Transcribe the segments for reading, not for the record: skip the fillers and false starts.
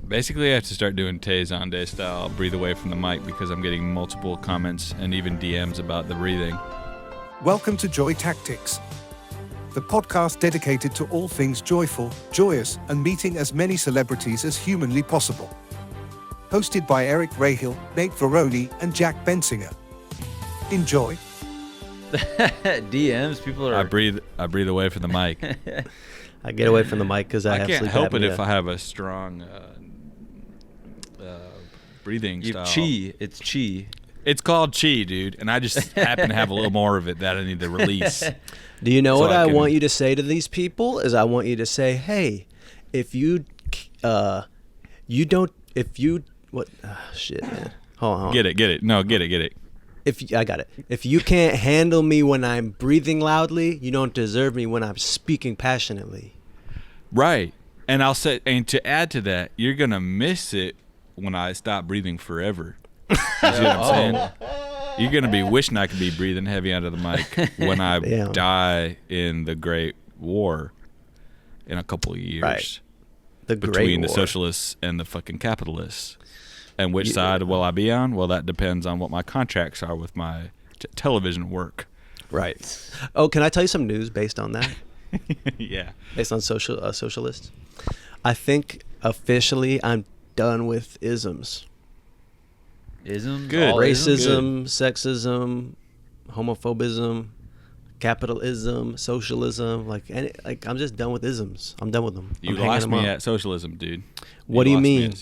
Basically, I have to start doing Tay Zonday style, breathe away from the mic, because I'm getting multiple comments and even DMs about the breathing. Welcome to Joy Tactics, the podcast dedicated to all things joyful, joyous, and meeting as many celebrities as humanly possible. Hosted by Eric Rahill, Nate Veroni, and Jack Bensinger. Enjoy. DMs, people are. I breathe away from the mic. I get away from the mic because I have can't sleep help it apnea. if I have a strong breathing style. Chi. It's chi. It's called chi, dude, and I just happen to have a little more of it that I need to release. Do you know So what I I can- want you to say to these people? Is I want you to say, hey, if you what? Shit, man. Hold on. Get it. No, get it. I got it. If you can't handle me when I'm breathing loudly, you don't deserve me when I'm speaking passionately. Right. And I'll say, and to add to that, you're going to miss it when I stop breathing forever. You see what I'm saying? You're going to be wishing I could be breathing heavy under the mic when I Damn. die in the Great War in a couple of years. Right. The Between Great the War. socialists and the fucking capitalists. And which Yeah. side will I be on? Well, that depends on what my contracts are with my television work. Right. Oh, can I tell you some news based on that? Yeah. Based on socialists? I think officially I'm done with isms. Isms. Good. All isms? Racism, sexism, homophobism, capitalism, socialism. Like I'm just done with isms. I'm done with them. You I'm hanging lost them me up. at socialism, dude. What do you lost me mean?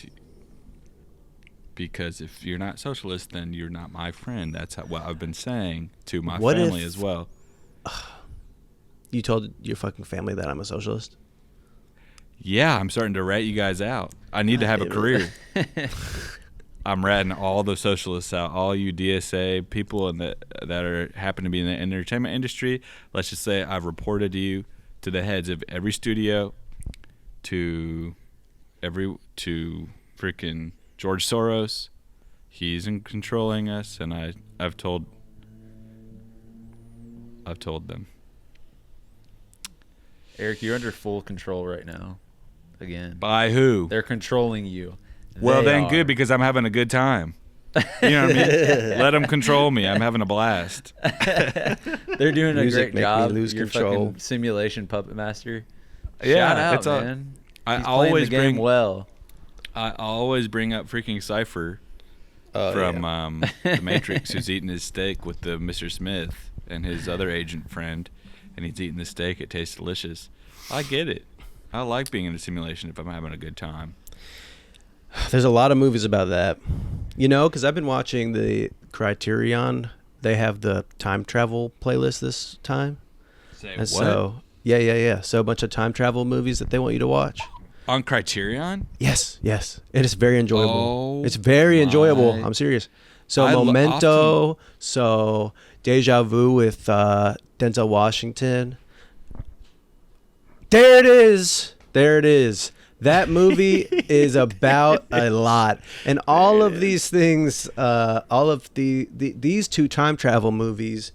Because if you're not socialist, then you're not my friend. That's what I've been saying to my What family if- as well. You told your fucking family that I'm a socialist? Yeah, I'm starting to rat you guys out. I need to have a damn career. I'm ratting all the socialists out, all you DSA people that are happen to be in the entertainment industry. Let's just say I've reported you to the heads of every studio, to freaking George Soros. He's in controlling us, and I've told them. Eric, you're under full control right now. Again. By who? They're controlling you. Well, They then are. good, because I'm having a good time. You know what I mean? Let them control me. I'm having a blast. They're doing a Music great make me job. lose You're control. fucking simulation puppet master. Yeah, Shout out, it's all- man. I He's always playing the game bring well. I always bring up freaking Cypher from The Matrix, who's eating his steak with the Mr. Smith and his other agent friend, and he's eating the steak. It tastes delicious. I get it. I like being in a simulation if I'm having a good time. There's a lot of movies about that. You know, because I've been watching the Criterion. They have the time travel playlist this time. Say And so, yeah. So a bunch of time travel movies that they want you to watch. On Criterion? Yes. It is very enjoyable. Oh, It's very enjoyable. my. I'm serious. So I Memento, so Deja Vu with Denzel Washington. There it is. That movie is about a lot, and all of these things, all of these two time travel movies,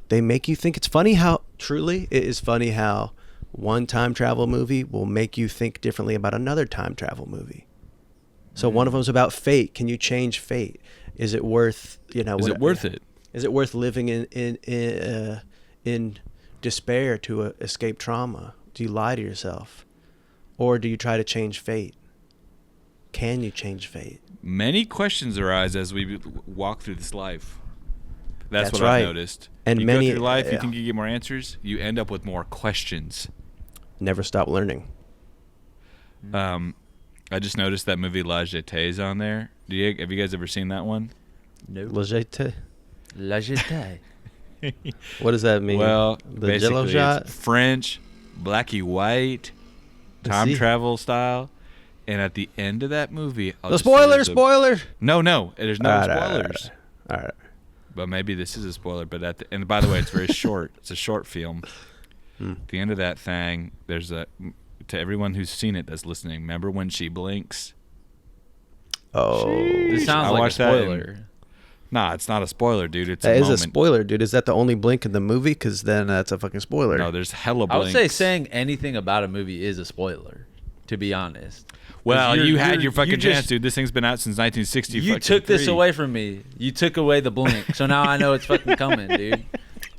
they make you think. It's funny how truly it is funny how one time travel movie will make you think differently about another time travel movie. So one of them's about fate. Can you change fate? Is it worth Is it worth it? Is it worth living in despair to escape trauma? Do you lie to yourself? Or do you try to change fate? Can you change fate? Many questions arise as we walk through this life. That's what right. I've noticed. And you many- go through life, you yeah. think you get more answers, you end up with more questions. Never stop learning. I just noticed that movie La Jetée on there. Have you guys ever seen that one? No. Lejete? La Jetée. What does that mean? Well, the Jello basically shot? it's French, blacky white, time see. travel style. And at the end of that movie, I'll The just say there's spoiler! No, there's no All right, spoilers. All right. But maybe this is a spoiler. But and by the way, it's very short. It's a short film. At the end of that thing, there's to everyone who's seen it that's listening. Remember when she blinks? Oh. This I sounds like a watched that in- spoiler. Nah, it's not a spoiler, dude. It's That a is a moment. spoiler, dude. Is that the only blink in the movie? Because then that's a fucking spoiler. No, there's hella I blinks. would say saying anything about a movie is a spoiler. to be honest. Well, you had you're- your fucking you just- chance, dude. This thing's been out since 1960. You took this away from me. You took away the blink. So now I know it's fucking coming, dude.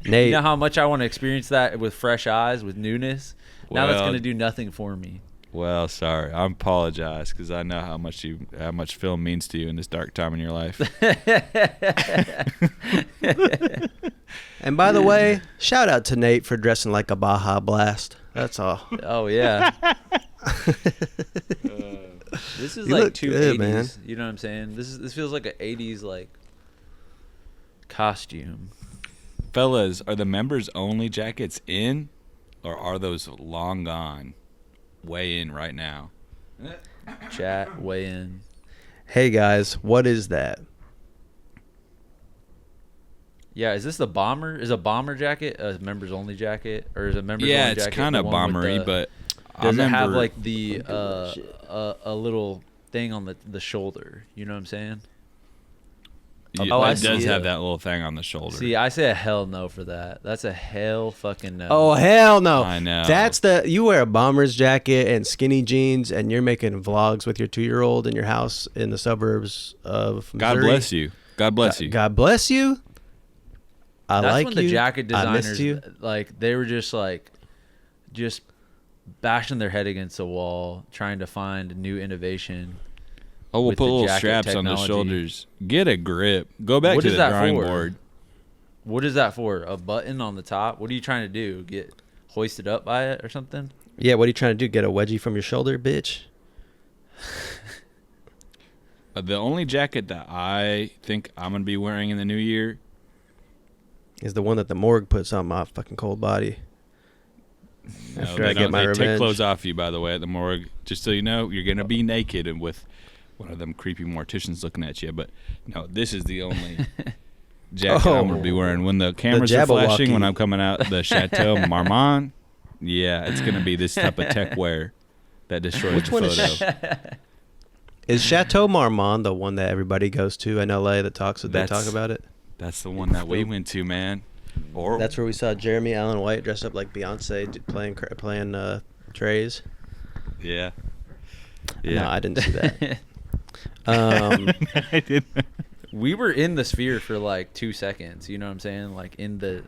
Nate, You know how much I want to experience that with fresh eyes, with newness? Now that's Well- going to do nothing for me. Well, sorry. I apologize because I know how much film means to you in this dark time in your life. and by the way, shout out to Nate for dressing like a Baja Blast. That's all. Oh, yeah. This is You like look two good, 80s. man. You know what I'm saying? This feels like an 80s like costume. Fellas, are the members only jackets in, or are those long gone? Way in right now. Chat, weigh in. Hey guys, what is that? Yeah, is this the bomber? Is a bomber jacket a members only jacket, or is a members Yeah, only it's jacket kind the of one with bombery, the- but I does it have remember- like the a little thing on the shoulder? You know what I'm saying? Yeah, Oh, I it does see have it. that little thing on the shoulder. See, I say a hell no for that. That's a hell fucking no. Oh hell no! I know. That's you wear a bomber's jacket and skinny jeans, and you're making vlogs with your 2-year-old in your house in the suburbs of God Missouri. bless you. God bless you. God bless you. I That's like when you. the jacket I missed designers you. like they were just bashing their head against the wall, trying to find new innovation. Oh, we'll with put the little jacket straps on the technology. shoulders. Get a grip. Go back What to is the that drawing for? board. What is that for? A button on the top? What are you trying to do? Get hoisted up by it or something? Yeah, what are you trying to do? Get a wedgie from your shoulder, bitch? The only jacket that I think I'm gonna be wearing in the new year. Is the one that the morgue puts on my fucking cold body. No, After they I get don't- my they take revenge. clothes off you, by the way, at the morgue. Just so you know, you're gonna be naked and with one of them creepy morticians looking at you. But no, this is the only jacket I'm gonna be wearing when the cameras are flashing. When Jabberwocky. I'm coming out the Chateau Marmont, yeah, it's gonna be this type of tech wear that destroys Which the one photo. is Is Chateau Marmont the one that everybody goes to in LA that they talk That's- about it? That's the one that we went to, man. Or That's where we saw Jeremy Allen White dressed up like Beyonce playing trays. yeah, No, I didn't see that. I did. We were in the sphere for like 2 seconds. You know what I'm saying? Like in the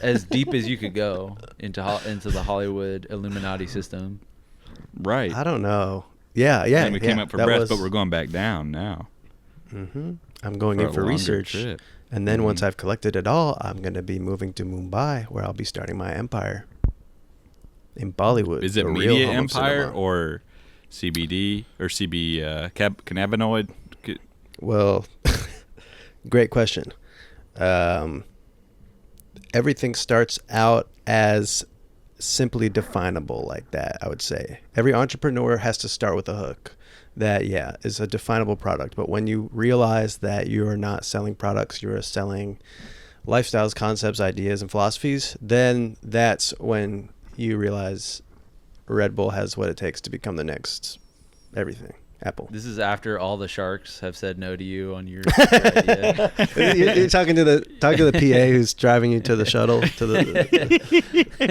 as deep as you could go into the Hollywood Illuminati system. Right. I don't know. Yeah, yeah. And we came up for that breath, was- but we're going back down now. Mhm. I'm going For in a for longer research. trip. And then once Mhm. I've collected it all, I'm going to be moving to Mumbai, where I'll be starting my empire in Bollywood. Is it the real Media home of Empire cinema. or CBD or cannabinoid? Well, great question. Everything starts out as simply definable like that, I would say. Every entrepreneur has to start with a hook that, yeah, is a definable product. But when you realize that you are not selling products, you're selling lifestyles, concepts, ideas, and philosophies, then that's when you realize Red Bull has what it takes to become the next everything. Apple. This is after all the sharks have said no to you on your idea. You're talking to the PA who's driving you to the shuttle to the.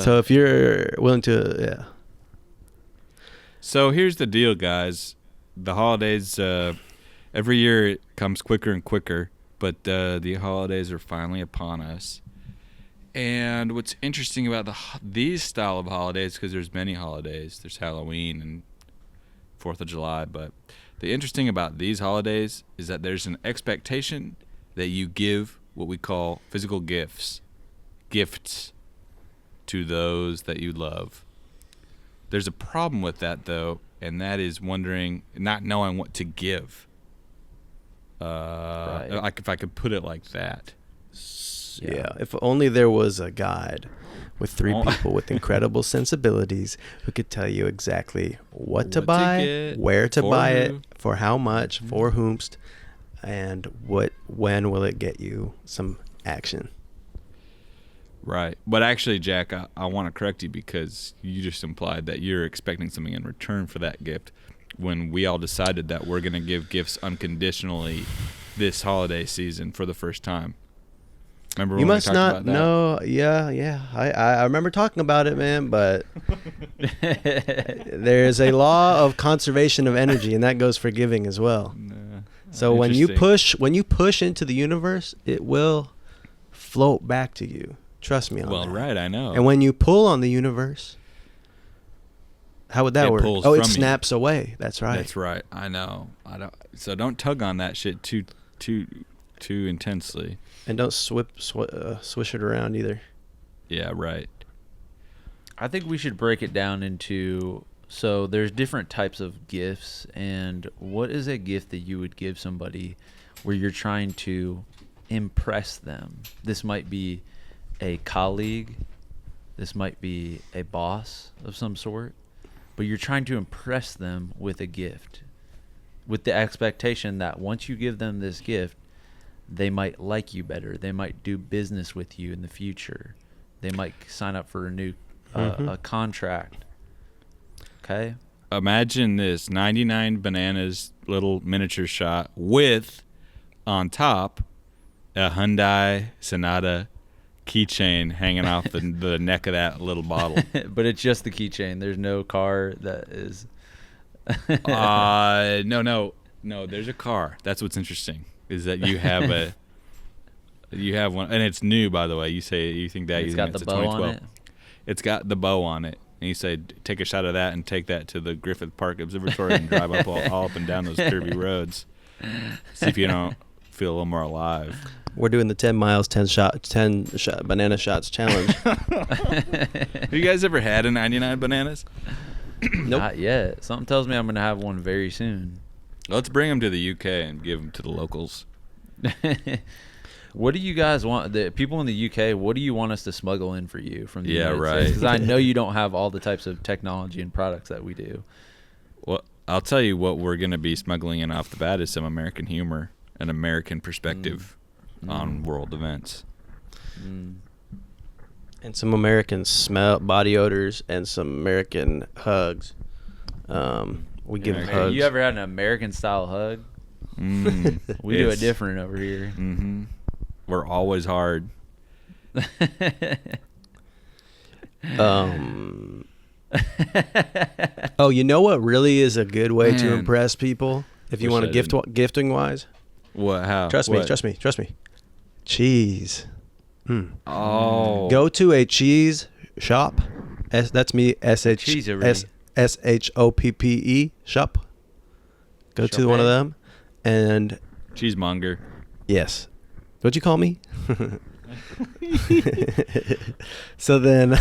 So if you're willing to, yeah. So here's the deal, guys. The holidays, every year it comes quicker and quicker, but the holidays are finally upon us. And what's interesting about these style of holidays, because there's many holidays, there's Halloween and 4th of July, but the interesting about these holidays is that there's an expectation that you give what we call physical gifts to those that you love. There's a problem with that, though, and that is not knowing what to give. Right. Like if I could put it like that. Yeah, if only there was a guide with 3 Oh. people with incredible sensibilities who could tell you exactly what to What to buy, get, where to for buy who. it, for how much, for whomst, and when will it get you some action. Right. But actually, Jack, I want to correct you because you just implied that you're expecting something in return for that gift when we all decided that we're going to give gifts unconditionally this holiday season for the first time. Remember when You we must talked not about that? know. Yeah. I remember talking about it, man. But there's a law of conservation of energy, and that goes for giving as well. Nah. So when you Interesting. push into the universe, it will float back to you. Trust me on Well, that. right, I know. And when you pull on the universe, how would that It work? pulls Oh, it from you. snaps away. That's right. That's right. I know. I don't. So don't tug on that shit too intensely. And don't swish it around either. Yeah, right. I think we should break it down into, so there's different types of gifts, and what is a gift that you would give somebody where you're trying to impress them? This might be a colleague, this might be a boss of some sort, but you're trying to impress them with a gift, with the expectation that once you give them this gift, they might like you better. They might do business with you in the future. They might sign up for a new a contract. Okay? Imagine this 99 bananas little miniature shot with, on top, a Hyundai Sonata keychain hanging off the neck of that little bottle. But it's just the keychain. There's no car that is. No. There's a car. That's what's interesting. Is that you have one, and it's new, by the way. You say you think that It's you got think the it's a bow on 2012. it. It's got the bow on it, and you say take a shot of that and take that to the Griffith Park Observatory and drive up all up and down those curvy roads. See if you don't feel a little more alive. We're doing the 10 miles, 10 shot banana shots challenge. Have you guys ever had a 99 bananas? Nope. Not yet. Something tells me I'm going to have one very soon. Let's bring them to the UK and give them to the locals. What do you guys want? The people in the UK, what do you want us to smuggle in for you from the Yeah, United right. Because I know you don't have all the types of technology and products that we do. Well, I'll tell you what we're going to be smuggling in off the bat is some American humor, an American perspective on world events. Mm. And some American body odors, and some American hugs. We give Yeah, hugs. You ever had an American style hug? We do it different over here. Mm-hmm. We're always hard. Oh, you know what really is a good way to Man. impress people? If you Wish want I to gifting wise, What? How? trust What? me. Cheese. Oh. Go to a cheese shop. That's me. Cheesery. SHOPPE shop. Go to one of them, and Cheesemonger. yes, what'd you call me? So then,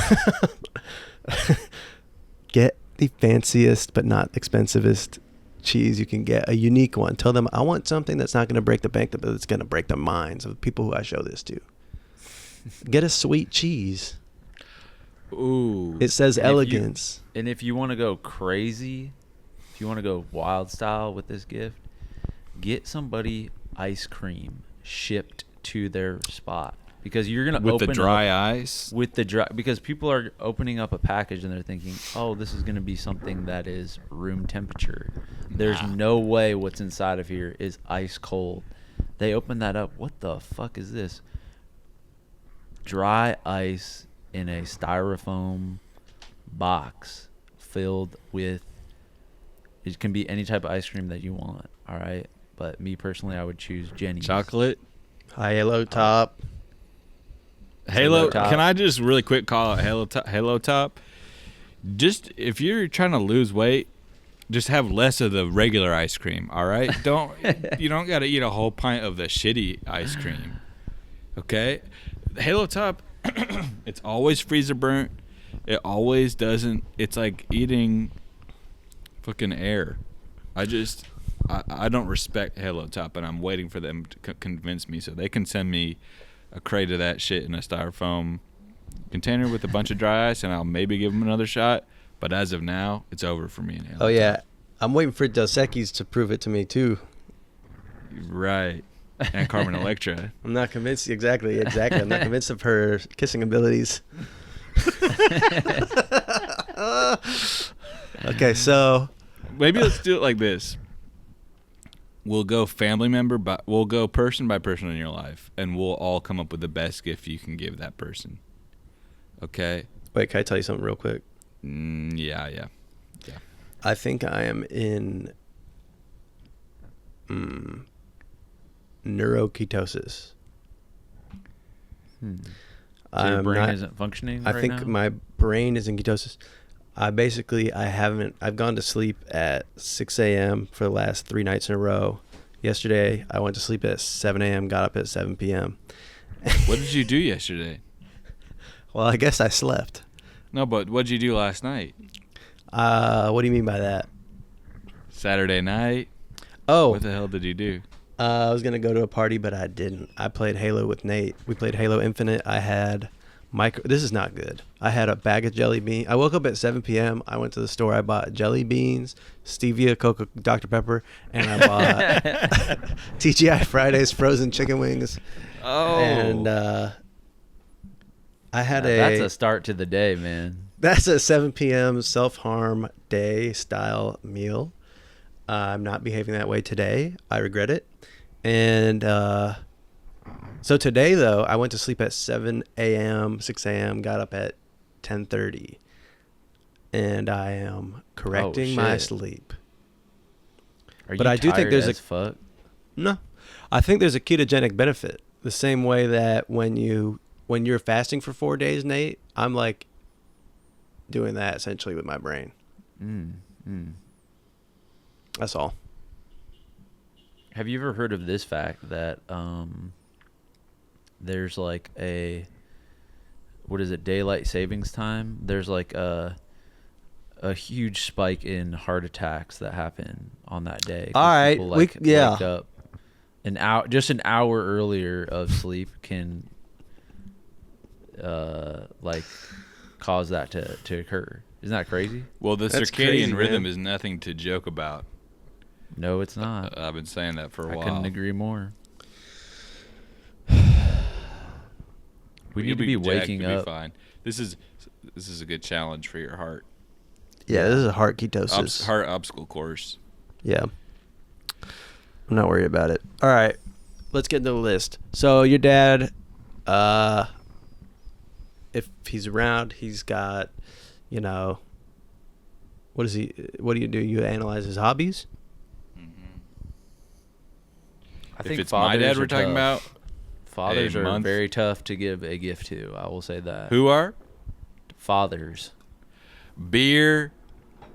get the fanciest but not expensivest cheese you can get, a unique one. Tell them I want something that's not going to break the bank, but it's going to break the minds of the people who I show this to. Get a sweet cheese. Ooh. It says And if you- elegance. And if you want to go crazy, if you want to go wild style with this gift, get somebody ice cream shipped to their spot. Because you're going to With open the dry up ice. with the dry, because people are opening up a package and they're thinking, oh, this is going to be something that is room temperature. There's no way what's inside of here is ice cold. They open that up. What the fuck is this? Dry ice in a styrofoam box filled with, it can be any type of ice cream that you want. All right. But me personally, I would choose Jenny's. Chocolate. High yellow top. Halo. Top. Can I just really quick call out Halo Top? Just if you're trying to lose weight, just have less of the regular ice cream. All right. You don't got to eat a whole pint of the shitty ice cream. Okay. Halo Top. It's always freezer burnt. It always doesn't. It's like eating fucking air. I don't respect Halo Top, and I'm waiting for them to convince me so they can send me a crate of that shit in a styrofoam container with a bunch of dry ice, and I'll maybe give them another shot. But as of now, it's over for me. Oh yeah, I'm waiting for Dos Equis to prove it to me too. Right. And Carmen Electra. I'm not convinced. Exactly. I'm not convinced of her kissing abilities. Okay, so Maybe let's do it like this. we'll go family member, but we'll go person by person in your life, and we'll all come up with the best gift you can give that person. Okay? Wait, can I tell you something real quick? Yeah. I think I am in neuroketosis. So your brain isn't functioning I right think now? my brain is in ketosis. I've gone to sleep at 6 a.m. for the last 3 nights in a row. Yesterday, I went to sleep at 7 a.m., got up at 7 p.m. What did you do yesterday? Well, I guess I slept. No, but what did you do last night? What do you mean by that? Saturday night? Oh, What the hell did you do? I was going to go to a party, but I didn't. I played Halo with Nate. We played Halo Infinite. I had this is not good. I had a bag of jelly beans. I woke up at 7 p.m. I went to the store. I bought jelly beans, stevia, Coca, Dr. Pepper, and I bought TGI Fridays frozen chicken wings. Oh. And I had That's a start to the day, man. That's a 7 p.m. self-harm day style meal. I'm not behaving that way today. I regret it. And so today, though, I went to sleep at 7 a.m., 6 a.m., got up at 10:30. And I am correcting my shit. sleep. Are But you I do think tired there's as fuck? No. I think there's a ketogenic benefit. The same way that when you're fasting for 4 days, Nate, I'm like doing that essentially with my brain. That's all. Have you ever heard of this fact that there's like daylight savings time? There's like a huge spike in heart attacks that happen on that day. 'Cause All right, people, wake up an hour earlier of sleep can cause that to occur. Isn't that crazy? Well, the That's circadian crazy, rhythm man. is nothing to joke about. No, it's not. I've been saying that for a I while. couldn't agree more. We You'll need to be jacked waking to be up. fine. This is a good challenge for your heart. Yeah, this is a heart ketosis. Heart obstacle course. Yeah. I'm not worried about it. All right. Let's get into the list. So your dad, if he's around, he's got, what do you do? You analyze his hobbies? I If think it's my dad fathers we're are talking tough. about, Fathers a are month. very tough to give a gift to. I will say that. who are? Fathers. Beer,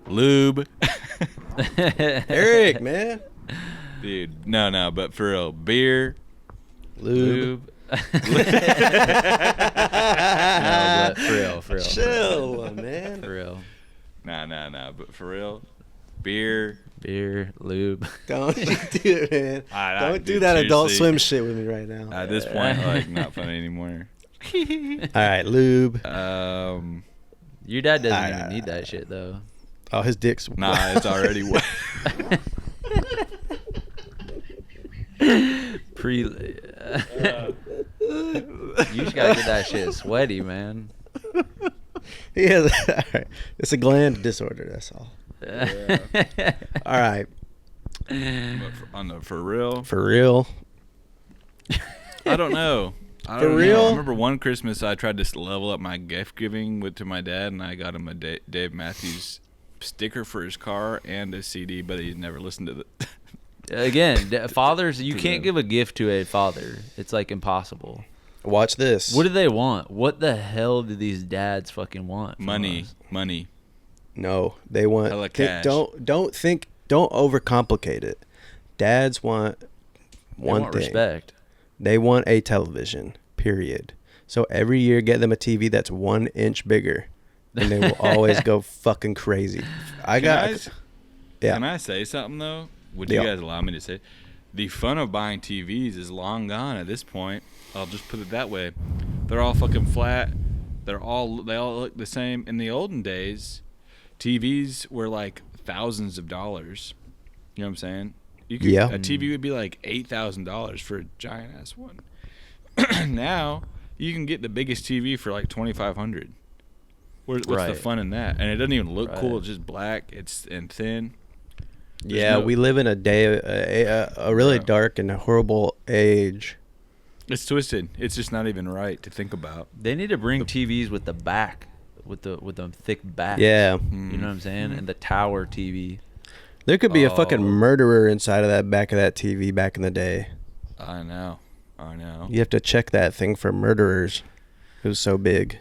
lube. Eric, man. Dude, no, but for real, beer, Lube. No, but for real. Chill, man. For real. nah, but for real, beer. Beer, lube. Don't you do it, man. Don't do dude, that Adult seriously. Swim shit with me right now. At this point, not funny anymore. All right, lube. Your dad doesn't Alright, even need that shit though. Oh, his dick's. Nah, it's already wet. You just gotta get that shit sweaty, man. Yeah, all right. It's a gland disorder. That's all. All right, But for real, for real. I don't know. I For don't know. real? I remember one Christmas I tried to level up my gift giving to my dad, and I got him a Dave Matthews sticker for his car and a CD, but he's never listened to the. Again, fathers, you can't give a gift to a father. It's like impossible. Watch this. What do they want? What the hell do these dads fucking want? from Money. us? No, they want. Hella cash. Don't overcomplicate it. Dads want They one want thing. respect. They want a television. Period. So every year, get them a TV that's 1 inch bigger, and they will always go fucking crazy. Can Yeah. I say something though? Would Yeah. you guys allow me to say? The fun of buying TVs is long gone at this point. I'll just put it that way. They're all fucking flat. They all look the same. In the olden days, TVs were like thousands of dollars. You know what I'm saying? Yeah. A TV would be like $8,000 for a giant ass one. Now you can get the biggest TV for like $2,500. What's the Right. fun in that? And it doesn't even look cool. Right. It's just black. It's and thin. Yeah, no- we live in a really Bro. dark and horrible age. It's twisted. It's just not even right to think about. They need to bring TVs with the back, with the thick back. Yeah. You know what I'm saying? And the tower TV. There could be a fucking Oh. murderer inside of that back of that TV back in the day. I know. You have to check that thing for murderers. It was so big.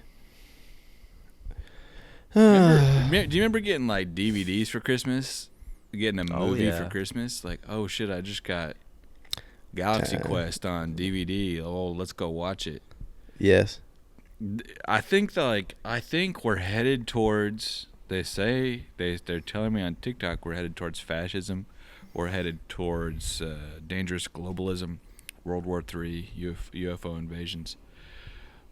Do you remember getting like DVDs for Christmas? Getting a Oh, movie yeah. for Christmas? Like, oh shit, I just got Galaxy Quest on DVD. Oh, let's go watch it. Yes. I think we're headed towards. They're telling me on TikTok we're headed towards fascism. We're headed towards dangerous globalism, World War III, UFO invasions.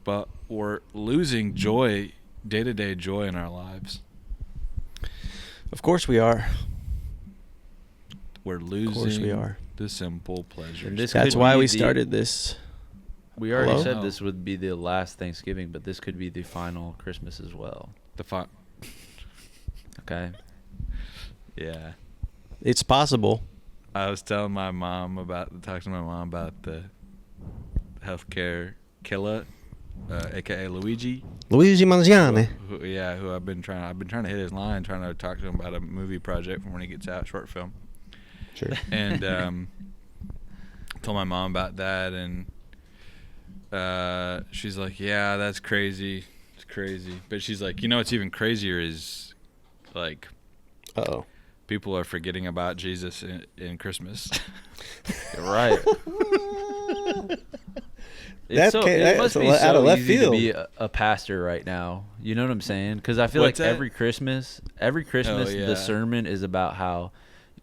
But we're losing joy, day-to-day joy in our lives. Of course we are. We're losing Of course we are. the simple pleasures. And this That's could why be we the- started this. We already Hello? said this would be the last Thanksgiving, but this could be the final Christmas as well. Okay. Yeah. It's possible. I was talking to my mom about the healthcare killer, aka Luigi. Luigi Mangione. Who I've been trying to hit his line, trying to talk to him about a movie project from when he gets out, short film. Sure. And told my mom about that, and she's like, "Yeah, that's crazy. It's crazy." But she's like, "You know what's even crazier is like Uh-oh. people are forgetting about Jesus in Christmas." Right. That It that's must a be out so of left easy field. to be a pastor right now. You know what I'm saying? Because I feel What's like that? every Christmas, yeah. the sermon is about how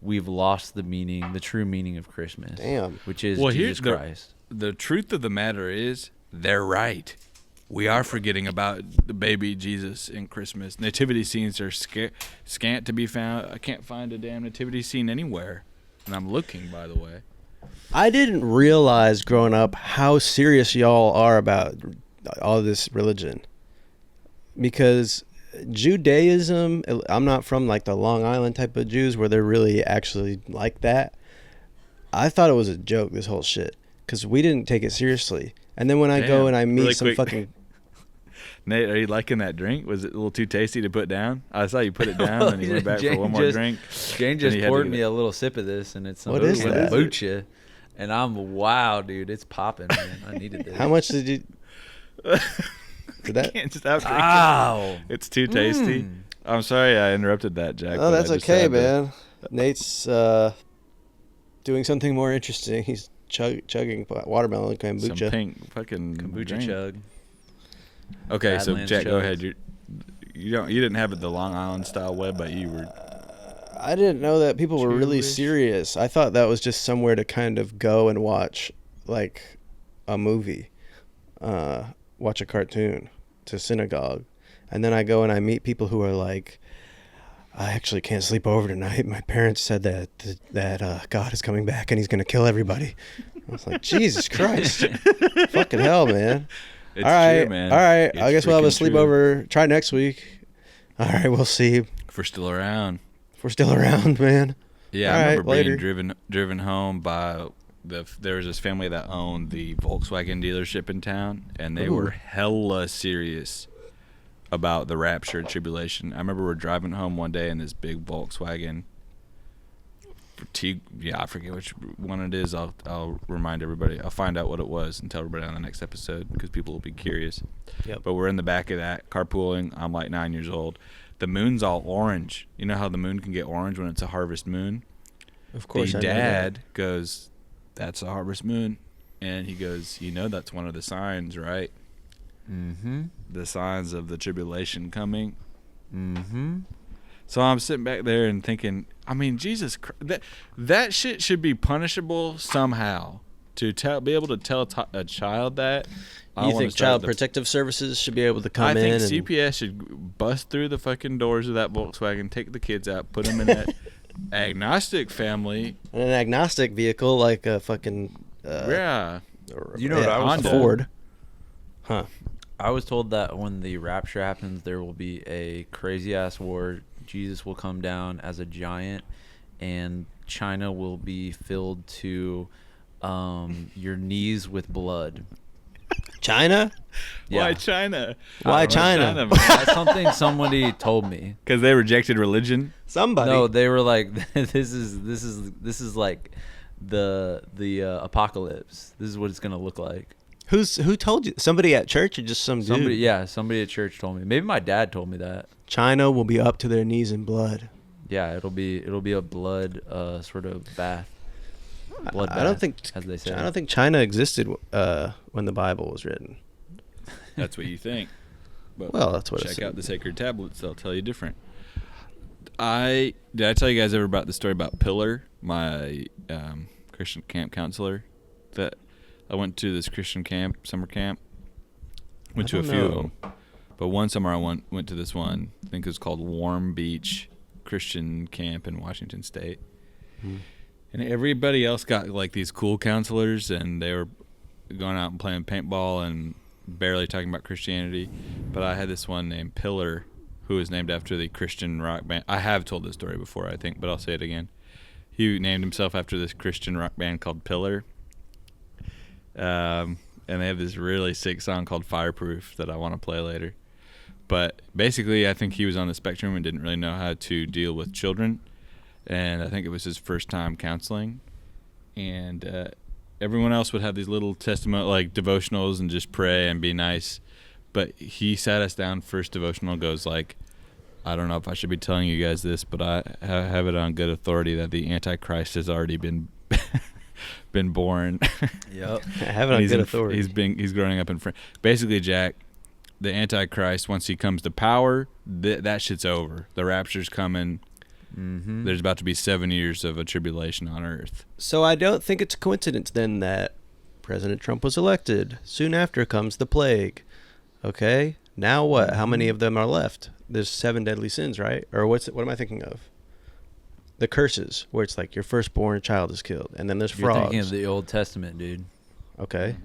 we've lost the meaning, the true meaning of Christmas. Damn. Which is Well, Jesus here's the- Christ. The truth of the matter is, they're right. We are forgetting about the baby Jesus in Christmas. Nativity scenes are scant to be found. I can't find a damn nativity scene anywhere. And I'm looking, by the way. I didn't realize growing up how serious y'all are about all this religion. Because Judaism, I'm not from like the Long Island type of Jews where they're really actually like that. I thought it was a joke, this whole shit. Because we didn't take it seriously. And then when I go Damn, and I meet really some quick. fucking... Nate, are you liking that drink? Was it a little too tasty to put down? I saw you put it down and you went back for Jane one more just- drink. Jane and just you had to poured get me it. a little sip of this, and it's some What is that? kombucha. And I'm, wow, dude, it's popping, man. I needed this. How much did you... Did that... Can't stop drinking. Ow. It's too tasty. I'm sorry I interrupted that, Jack. Oh, but I that's just okay, had to- man. Nate's doing something more interesting. He's chugging watermelon Some kombucha. pink fucking Kombucha drink. chug. Okay, so Badlands Jack, go chugs. ahead. You didn't have it the Long Island style web, but you were. I didn't know that people were really Jewish. serious. I thought that was just somewhere to kind of go and watch, like, a movie, watch a cartoon, to synagogue, and then I go and I meet people who are like, I actually can't sleep over tonight. My parents said that God is coming back and he's gonna kill everybody. I was like, Jesus Christ, fucking hell, man. It's All right, true, man. all right. It's I guess we'll have a freaking true. sleepover. Try next week. All right, we'll see If we're still around. if we're still around, man. Yeah, All I right, remember later. being driven home by there was this family that owned the Volkswagen dealership in town, and they Ooh. were hella serious about the rapture and tribulation. I remember we're driving home one day in this big Volkswagen. I forget which one it is. I'll remind everybody. I'll find out what it was and tell everybody on the next episode because people will be curious. Yep. But we're in the back of that carpooling. I'm like 9 years old. The moon's all orange. You know how the moon can get orange when it's a harvest moon? Of course, The I know that. dad goes, "That's a harvest moon," and he goes, "That's one of the signs, right? Mm-hmm. The signs of the tribulation coming." Mm-hmm. So I'm sitting back there and thinking, I mean, Jesus Christ, that shit should be punishable somehow. To be able to tell a child that. I You wanna think start Child the- Protective Services should be able to come I in think and CPS should bust through the fucking doors of that Volkswagen, take the kids out, put them in that agnostic family. an agnostic vehicle like a fucking Yeah. You know what I was Honda. told? Ford. Huh. I was told that when the rapture happens, there will be a crazy ass war. Jesus will come down as a giant, and China will be filled to your knees with blood. China? Why China? Why China? That's something somebody told me. Because they rejected religion. Somebody. No, they were like, this is like the apocalypse. This is what it's gonna look like. Who told you? Somebody at church or just some dude? Somebody at church told me. Maybe my dad told me that. China will be up to their knees in blood. Yeah, it'll be a blood sort of bath. Blood bath, I don't think, as they say. I don't think China existed when the Bible was written. That's what you think. But Well, that's what it check said. out the sacred tablets; they'll tell you different. Did I tell you guys ever about the story about Pillar, my Christian camp counselor? That I went to this Christian camp, summer camp. Went to a don't few of know. them, but one summer I went to this one. I think it was called Warm Beach Christian Camp in Washington State. And everybody else got like these cool counselors, and they were going out and playing paintball and barely talking about Christianity. But I had this one named Pillar, who was named after the Christian rock band. I have told this story before, I think, but I'll say it again. He named himself after this Christian rock band called Pillar. And they have this really sick song called Fireproof that I want to play later. But basically, I think he was on the spectrum and didn't really know how to deal with children. And I think it was his first time counseling. And everyone else would have these little testimony, like devotionals, and just pray and be nice. But he sat us down, first devotional goes like, I don't know if I should be telling you guys this, but I have it on good authority that the Antichrist has already been born. Yep. I have it on good authority. He's growing up in France. Basically, Jack, the Antichrist, once he comes to power, that shit's over. The rapture's coming. Mm-hmm. There's about to be 7 years of a tribulation on Earth. So I don't think it's a coincidence then that President Trump was elected. Soon after comes the plague. Okay, now what? How many of them are left? There's 7 deadly sins, right? Or what am I thinking of? The curses, where it's like your firstborn child is killed, and then there's You're frogs. thinking of the Old Testament, dude. Okay,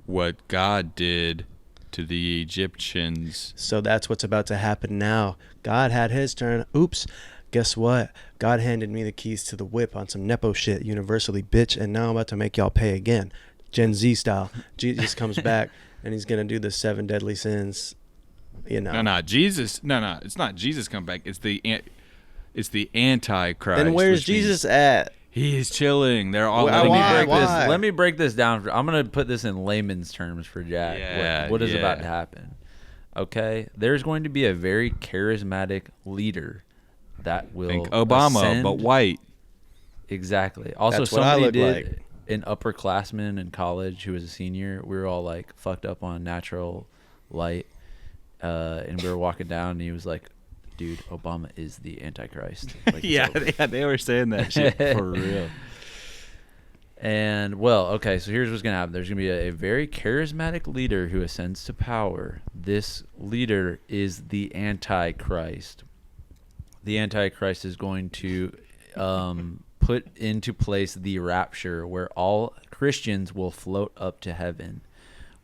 What God did to the Egyptians. so that's what's about to happen now. God had his turn. Oops. Guess what? God handed me the keys to the whip on some Nepo shit, universally, bitch, and now I'm about to make y'all pay again. Gen Z style. Jesus comes back, and he's going to do the 7 deadly sins, you know. No, Jesus. No, it's not Jesus come back. It's the Antichrist. Then where's which means Jesus at? He's chilling. They're all. Well, why? Let me break this down. I'm gonna put this in layman's terms for Jack. Yeah, what is yeah. about to happen? Okay, there's going to be a very charismatic leader that will Think Obama, ascend. but white. Exactly. Also, That's what I somebody look did like. an upperclassman in college who was a senior. We were all like fucked up on natural light, and we were walking down, and he was like, "Dude, Obama is the Antichrist." Like, it's Yeah, over. they were saying that shit for real. And well, okay, so here's what's gonna happen. There's gonna be a very charismatic leader who ascends to power. This leader is the Antichrist. The Antichrist is going to put into place the rapture, where all Christians will float up to heaven.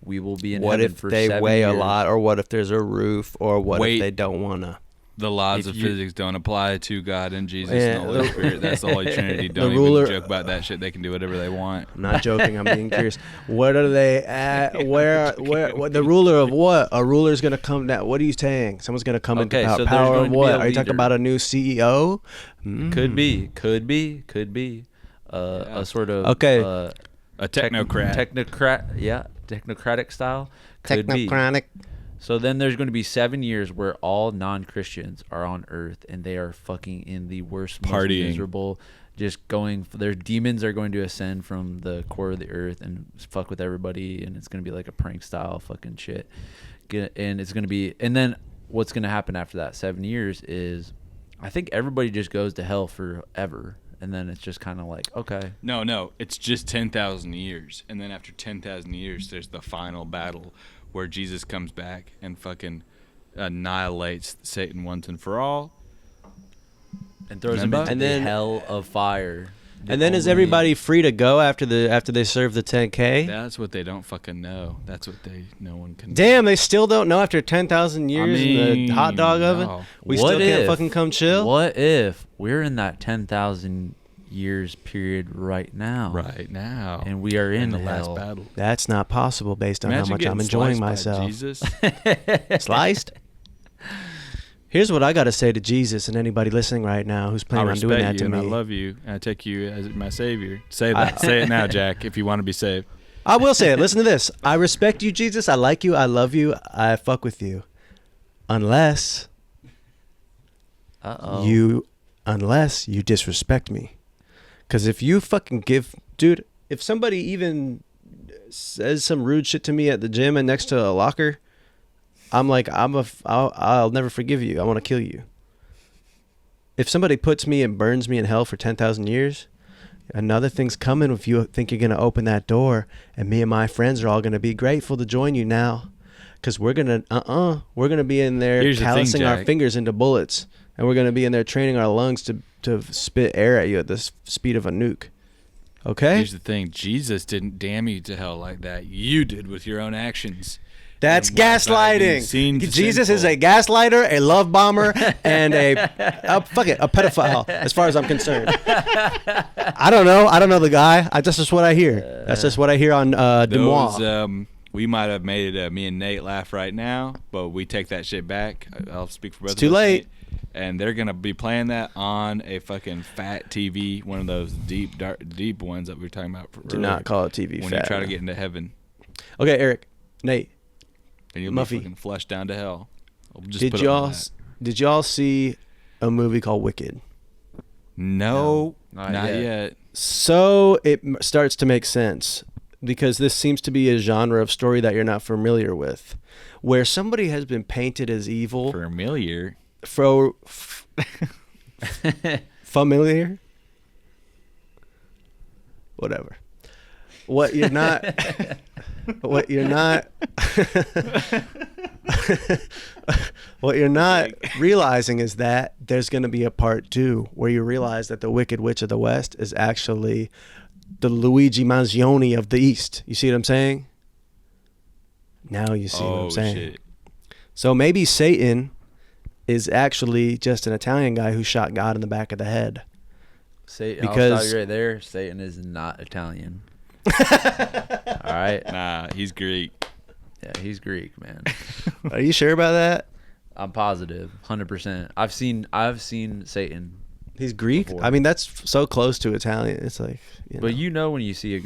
We will be in What heaven if for they 7 weigh a years. lot, or what if there's a roof, or what Wait. if they don't want to? The laws If of you- physics don't apply to God and Jesus Yeah, and the Holy Spirit. That's the Holy Trinity. Don't ruler- even joke about that shit. They can do whatever they want. I'm not joking. I'm being curious. What are they at? Where the ruler of what? A ruler's going to come down. What are you saying? Someone's going to come Okay, into so there's power going of to be what? a Are you talking leader. about a new CEO? Could be. A sort of Okay. A technocrat. Technocratic style. Could be. Technocratic. So then there's going to be 7 years where all non-Christians are on Earth, and they are fucking in the worst, most Partying. miserable, just going. Their demons are going to ascend from the core of the earth and fuck with everybody, and it's going to be like a prank style fucking shit. And it's going to be, and then what's going to happen after that 7 years is, I think everybody just goes to hell forever, and then it's just kind of like, okay, No, it's just 10,000 years. And then after 10,000 years, there's the final battle where Jesus comes back and fucking annihilates Satan once and for all. and throws Remember? them into And the then- hell of fire. And then is everybody free to go after they serve the 10K? That's what they don't fucking know. That's what no one can. Damn, they still don't know after 10,000 years in the hot dog oven. no. We What still can't if- fucking come chill. What if we're in that 10,000 years period right now? Right now. And we are in the last hell. battle. That's not possible based on Imagine how much I'm getting enjoying sliced by myself. Jesus. Sliced? Here's what I got to say to Jesus and anybody listening right now who's I planning on respect doing that you to and I me. love you and I take you as my savior. Say that. Say it now, Jack, if you want to be saved. I will say it. Listen to this. I respect you, Jesus. I like you. I love you. I fuck with you. Unless unless you disrespect me. Because if you fucking dude, if somebody even says some rude shit to me at the gym and next to a locker, I'm like, I'll never forgive you. I want to kill you. If somebody puts me and burns me in hell for 10,000 years, another thing's coming if you think you're going to open that door, and me and my friends are all going to be grateful to join you now. Because we're going to be in there Here's the thing, callousing our Jack. fingers into bullets, and we're going to be in there training our lungs to spit air at you at the speed of a nuke. Okay? Here's the thing. Jesus didn't damn you to hell like that. You did with your own actions. That's And why that being gaslighting. seen Jesus is a sinful. gaslighter, a love bomber, and a pedophile, as far as I'm concerned. I don't know the guy. That's just what I hear. That's just what I hear on Demois. Those, we might have made me and Nate laugh right now, but we take that shit back. I'll speak for both of us. too late. Nate. And they're gonna be playing that on a fucking fat TV, one of those deep ones that we were talking about. Do not call it TV when fat. you try to get into heaven, Okay, Eric, Nate, and you'll Muffy. be fucking flushed down to hell. I'll just did put it on y'all that. did y'all see a movie called Wicked? No, not not yet. yet. So it starts to make sense because this seems to be a genre of story that you're not familiar with, where somebody has been painted as evil. Familiar. Familiar? Whatever. What you're not what you're not realizing is that there's going to be a part 2 where you realize that the Wicked Witch of the West is actually the Luigi Mangione of the East. You see what I'm saying? Now you see what I'm saying. Shit. So maybe Satan is actually just an Italian guy who shot God in the back of the head. Satan, I'll Because- stop you right there. Satan is not Italian. All right. Nah, he's Greek. Yeah, he's Greek, man. Are you sure about that? I'm positive, 100%. I've seen Satan, He's Greek? Before. I mean, that's so close to Italian. It's like, but you know when you see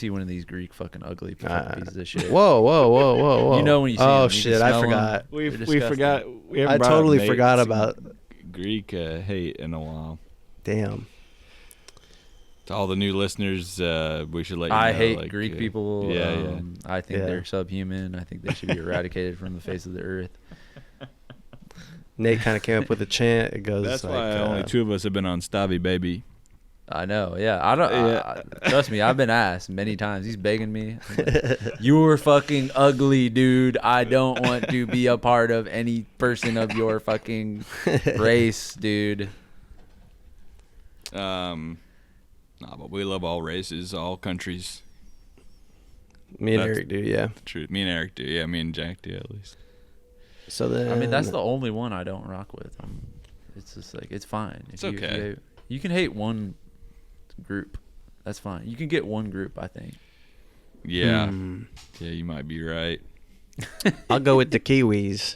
one of these Greek fucking ugly pieces of shit. Whoa. You know when you see Oh, them, you can shit, I smell 'em. forgot. We They're disgusting. forgot. We haven't I brought up totally Nate's forgot about. Greek hate in a while. Damn. To all the new listeners, we should let you know. I hate like, Greek people. Yeah, I think Yeah. they're subhuman. I think they should be eradicated from the face of the earth. Nate kind of came up with a chant. It goes That's like, why only 2 of us have been on Stabby, baby. I know. Yeah. I don't. Yeah. Trust me. I've been asked many times. He's begging me. You're fucking ugly, dude. I don't want to be a part of any person of your fucking race, dude. Nah, but we love all races, all countries. Me and That's- Eric do, yeah. True. Me and Eric do. Yeah, me and Jack do at least. So then, I mean, that's the only one I don't rock with. It's just like it's fine. It's okay. You can hate one group. That's fine. You can get one group, I think. Yeah. Hmm. Yeah, you might be right. I'll go with the Kiwis.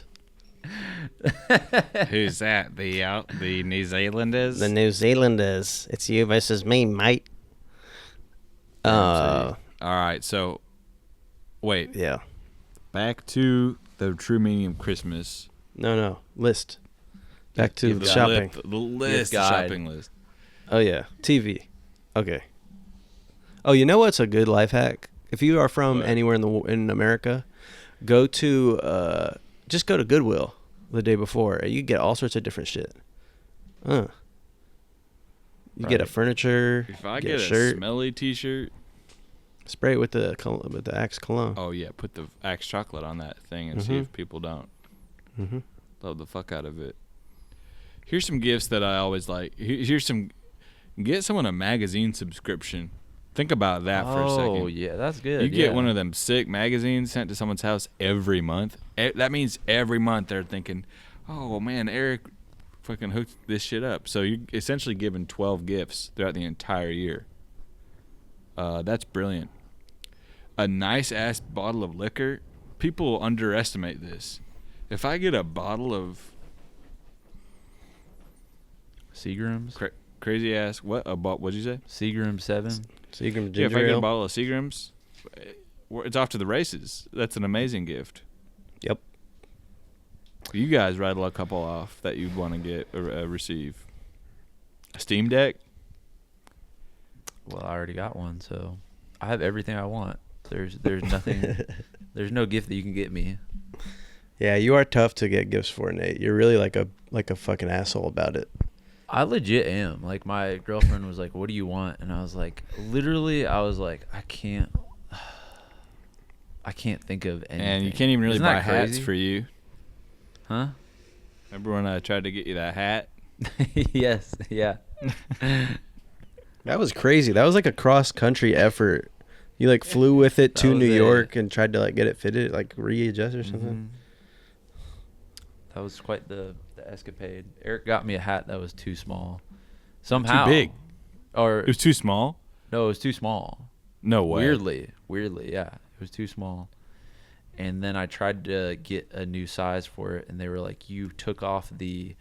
Who's that? The New Zealanders? The New Zealanders. It's you versus me, mate. All right, so wait. Yeah. Back to the true meaning of Christmas. No. List. Back to Give the guide. shopping. The list, the guide. shopping list. Oh, yeah. TV. Okay. Oh, you know what's a good life hack? If you are from What? anywhere in America, go to just go to Goodwill the day before. You get all sorts of different shit. You get a Right. furniture, If I get get a a shirt, smelly T-shirt, spray it with the Axe cologne. oh yeah, put the Axe chocolate on that thing and see Mhm. if people don't. Mm-hmm. Love the fuck out of it. Here's some gifts that I always like. Here's some Get someone a magazine subscription. Think about that for a second. Oh, yeah, that's good. You get one of them sick magazines sent to someone's house every month. That means every month they're thinking, oh, man, Eric fucking hooked this shit up. So you're essentially given 12 gifts throughout the entire year. That's brilliant. A nice-ass bottle of liquor. People underestimate this. If I get a bottle of Seagram's? crazy-ass, what'd you say? Seagram 7? Seagram ginger Yeah, if I get a ale. bottle of Seagrams, it's off to the races. That's an amazing gift. Yep. You guys rattle a couple off that you'd want to get or receive. A Steam Deck? Well, I already got one, so I have everything I want. There's nothing. There's no gift that you can get me. Yeah, you are tough to get gifts for, Nate. You're really like a fucking asshole about it. I legit am. Like, my girlfriend was like, what do you want? And I was like, I can't think of anything. And you can't even really Isn't buy that hats crazy? for you. Huh? Remember when I tried to get you that hat? Yes. Yeah. That was crazy. That was like a cross-country effort. You like flew with it to That New was York and tried to like get it fitted, like readjust or something. That was quite the escapade. Eric got me a hat that was too small. Somehow. Too big. Or It was too small? no, it was too small. No way. Weirdly, yeah. It was too small. And then I tried to get a new size for it, and they were like, you took off the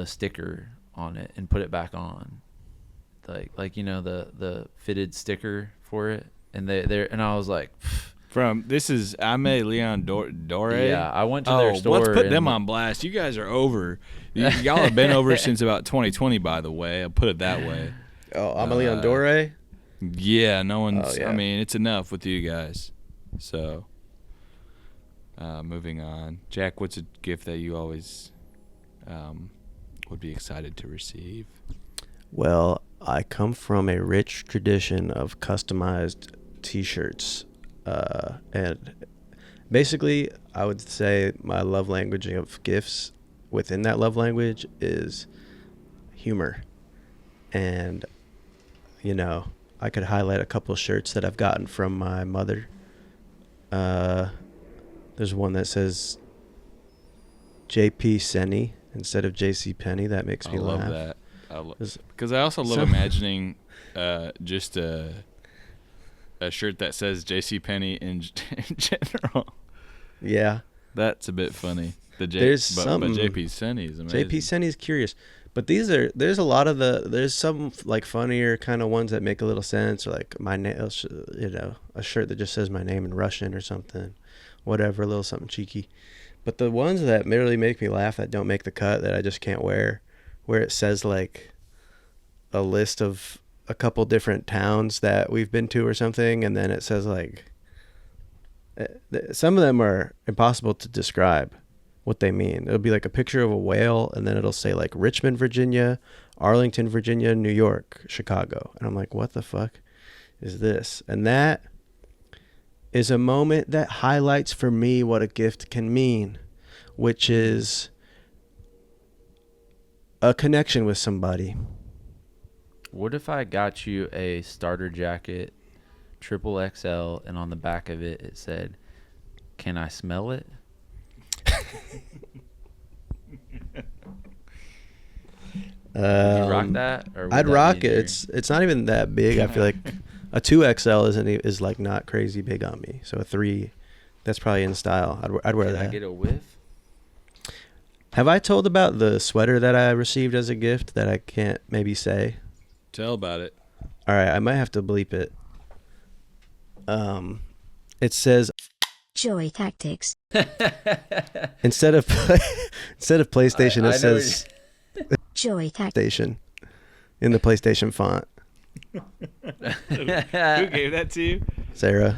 sticker on it and put it back on. Like you know, the fitted sticker for it. And and I was like, This is Ame Leon Dore. yeah, I went to their store. Let's put them and on blast. You guys are over. Y'all have been over since about 2020, by the way. I'll put it that way. Oh, Amelie on Dore? Yeah, no one's. Oh, yeah. I mean, it's enough with you guys. So, moving on. Jack, what's a gift that you always would be excited to receive? Well, I come from a rich tradition of customized T-shirts, and basically, I would say my love language of gifts within that love language is humor. And, you know, I could highlight a couple shirts that I've gotten from my mother. There's one that says JP Senny instead of JC Penney. That makes me I love laugh. that. Because I also love imagining just a shirt that says JCPenney in general. Yeah. That's a bit funny. But JP Senny is amazing. JP Senny's curious. But there's a lot of there's some like funnier kind of ones that make a little sense, or like my name, you know, a shirt that just says my name in Russian or something, whatever, a little something cheeky. But the ones that really make me laugh that don't make the cut, that I just can't wear, where it says like a list of a couple different towns that we've been to or something, and then it says like some of them are impossible to describe what they mean. It'll be like a picture of a whale, and then it'll say like Richmond, Virginia, Arlington, Virginia, New York, Chicago. And I'm like, what the fuck is this? And that is a moment that highlights for me what a gift can mean, which is a connection with somebody. What if I got you a starter jacket, triple XL, and on the back of it, it said, "Can I smell it?" Would you rock that? Or would I'd that rock be it. It's not even that big. I feel like a 2XL is like not crazy big on me. So a 3, that's probably in style. I'd wear Can that. I get a whiff? Have I told about the sweater that I received as a gift that I can't maybe say? Tell about it. All right, I might have to bleep it. It says Joy Tactics. instead of PlayStation, it says Joy Tactics. Station in the PlayStation font. Who gave that to you? Sarah.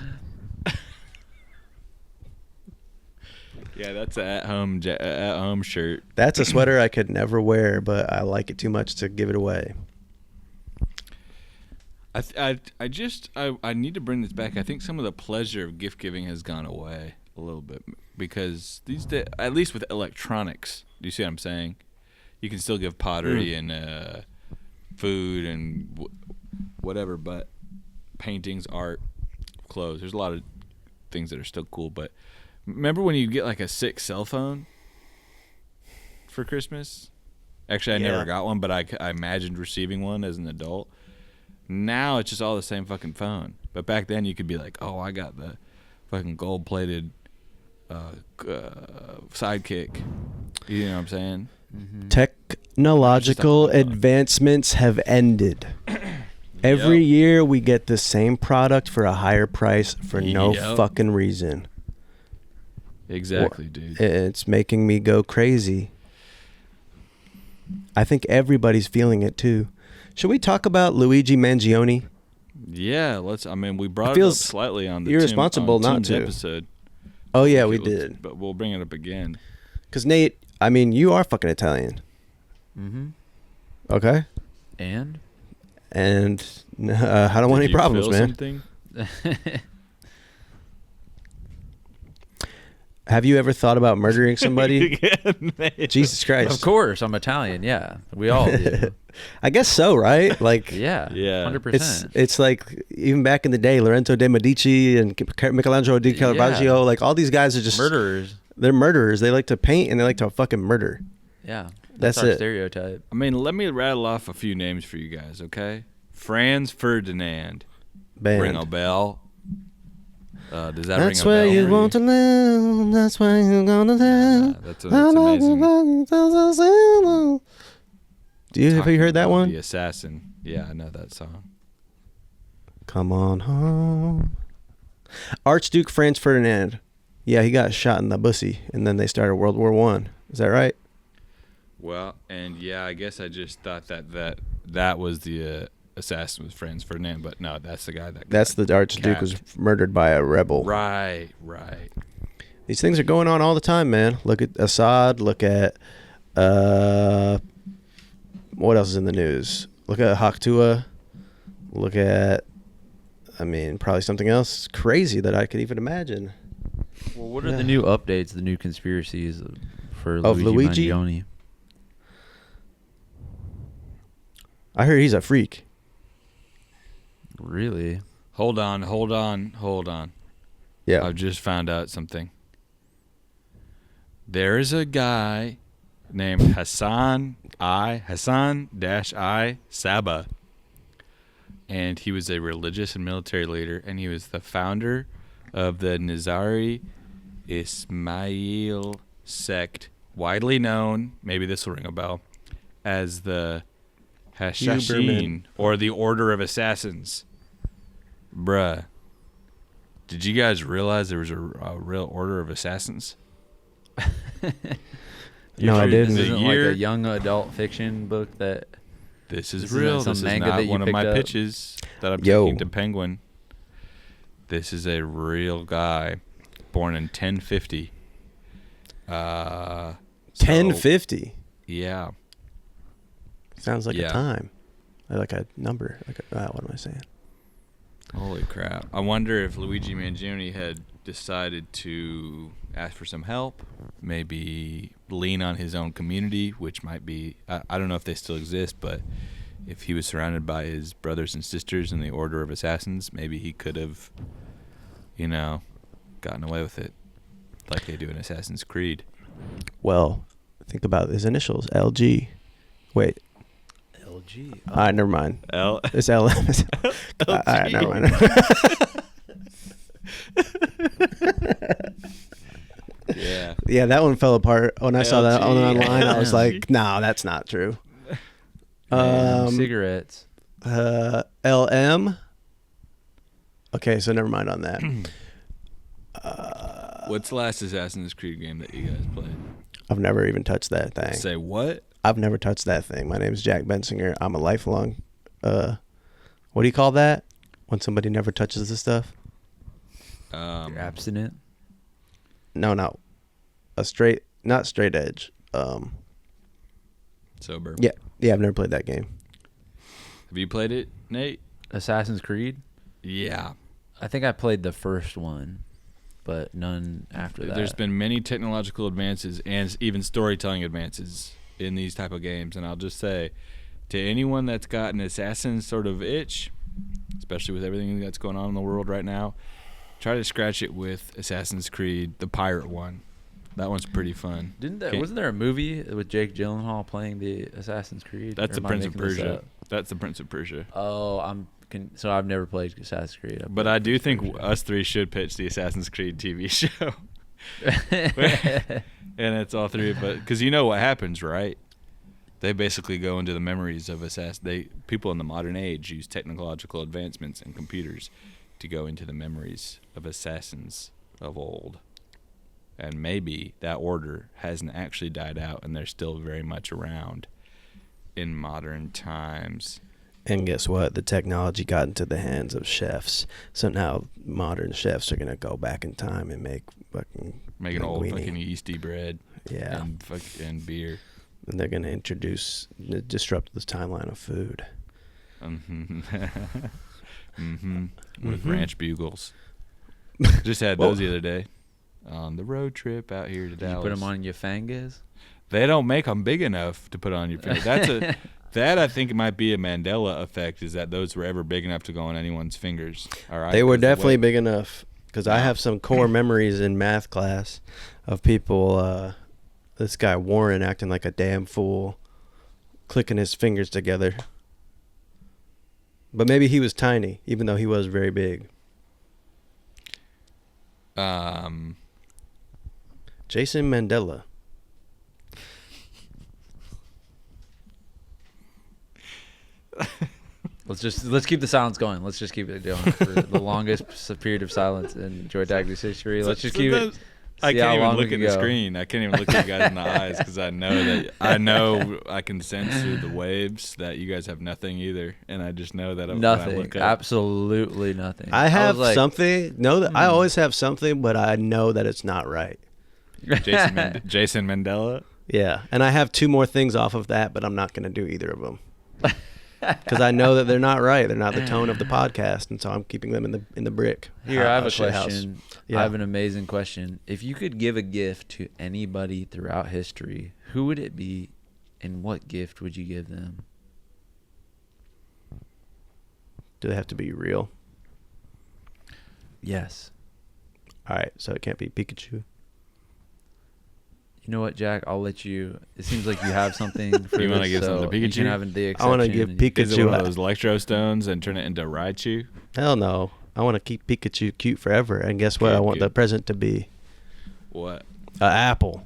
Yeah, that's an at-home shirt. That's a sweater I could never wear, but I like it too much to give it away. I need to bring this back. I think some of the pleasure of gift giving has gone away a little bit because these days, at least with electronics, do you see what I'm saying? You can still give pottery and food and whatever, but paintings, art, clothes. There's a lot of things that are still cool. But remember when you get like a sick cell phone for Christmas? Actually, I never got one, but I imagined receiving one as an adult. Now it's just all the same fucking phone. But back then you could be like, oh, I got the fucking gold-plated Sidekick. You know what I'm saying? Mm-hmm. Technological advancements have ended. Every year we get the same product for a higher price for no fucking reason. Exactly, dude. It's making me go crazy. I think everybody's feeling it too. Should we talk about Luigi Mangione? Yeah, let's. I mean, we brought it up slightly on the irresponsible not Tim's to episode. Oh yeah, we did. But we'll bring it up again. Because Nate, I mean, you are fucking Italian. Mm-hmm. Okay. And I don't want any problems, man. Something? Have you ever thought about murdering somebody? Jesus Christ. Of course, I'm Italian. Yeah, we all do. I guess so, right? Like, yeah, 100%. It's like even back in the day, Lorenzo de Medici and Michelangelo di Caravaggio, like all these guys are just murderers. They're murderers. They like to paint and they like to fucking murder. Yeah, that's our it. Stereotype. I mean, let me rattle off a few names for you guys, okay? Franz Ferdinand. Band. Ring a bell. Does that that's ring a bell? That's where you want to live. That's where you're gonna live. That's amazing. Have you heard that one? The Assassin. Yeah, I know that song. Come on home. Archduke Franz Ferdinand. Yeah, he got shot in the bussy, and then they started World War I. Is that right? Well, and yeah, I guess I just thought that was the assassin was Franz Ferdinand, but no, that's the guy that. That's the Archduke was murdered by a rebel. Right. These things are going on all the time, man. Look at Assad. Look at what else is in the news? Look at Haktua. Look at, I mean, probably something else crazy that I could even imagine. Well, what are the new updates, the new conspiracies for Luigi Mangione? I heard he's a freak. Really? Hold on. Yeah. I've just found out something. There is a guy named Hassan Saba, and he was a religious and military leader, and he was the founder of the Nizari Ismail sect, widely known, maybe this will ring a bell, as the Hashashin, or the Order of Assassins. Bruh, did you guys realize there was a real Order of Assassins? No, I didn't. This isn't like a young adult fiction book that... This is real. This is not one of my pitches that I'm taking to Penguin. This is a real guy, born in 1050. 1050? Yeah. Sounds like a time. Like a number. What am I saying? Holy crap. I wonder if Luigi Mangione had decided to ask for some help, maybe lean on his own community, which might be, I don't know if they still exist, but if he was surrounded by his brothers and sisters in the Order of Assassins, maybe he could have, gotten away with it like they do in Assassin's Creed. Well, think about his initials, LG. Wait. LG. All right, never mind. It's L. All right, never mind. Yeah, that one fell apart. When I saw that online, I was like, no, that's not true. Cigarettes. LM. Okay, so never mind on that. What's the last Assassin's Creed game that you guys played? I've never even touched that thing. Say what? I've never touched that thing. My name is Jack Bensinger. I'm a lifelong, what do you call that? When somebody never touches the stuff? You're abstinent? No, not straight edge. Sober. Yeah, I've never played that game. Have you played it, Nate? Assassin's Creed? Yeah. I think I played the first one, but none after that. There's been many technological advances and even storytelling advances in these type of games, and I'll just say to anyone that's got an assassin sort of itch, especially with everything that's going on in the world right now, try to scratch it with Assassin's Creed, the pirate one. That one's pretty fun. Wasn't there a movie with Jake Gyllenhaal playing the Assassin's Creed? That's Or the am I Prince of making this Persia. up? That's the Prince of Persia. Oh, so I've never played Assassin's Creed. But I do think us three should pitch the Assassin's Creed TV show. And it's all three of us. Because you know what happens, right? They basically go into the memories of people in the modern age use technological advancements and computers to go into the memories of assassins of old. And maybe that order hasn't actually died out and they're still very much around in modern times. And guess what? The technology got into the hands of chefs. So now modern chefs are going to go back in time and make fucking Make an old linguine. fucking yeasty bread. Yeah. And beer. And they're going to disrupt this timeline of food. With ranch bugles. Just had those the other day. On the road trip out here to Dallas. You put them on your fingers? They don't make them big enough to put on your finger. That I think might be a Mandela effect, is that those were ever big enough to go on anyone's fingers. All right. They were definitely big enough, because I have some core memories in math class of people, this guy Warren acting like a damn fool, clicking his fingers together. But maybe he was tiny, even though he was very big. Jason Mandela. Let's keep the silence going. Let's just keep it going for the longest period of silence in Joy Tactics history. Let's just keep it. I See how can't even long we look at can the go. screen. I can't even look at you guys in the eyes because I know I can sense through the waves that you guys have nothing either, and I just know that when I Nothing. look up, Absolutely nothing. I have was like, something. I always have something, but I know that it's not right. Jason Mandela. Yeah, and I have two more things off of that, but I'm not going to do either of them because I know that they're not right. They're not the tone of the podcast, and so I'm keeping them in the brick. Here, I have a shit house. question. Yeah. I have an amazing question. If you could give a gift to anybody throughout history, who would it be, and what gift would you give them? Do they have to be real? Yes. All right, so it can't be Pikachu. You know what, Jack? I'll let you. It seems like you have something for You this, wanna give so something to you Pikachu? can have the I want to exception give and- Is it Pikachu. one of those electro stones and turn it into Raichu? Hell no. I want to keep Pikachu cute forever. And guess what? Cute, I want the cute. present to be What? an apple.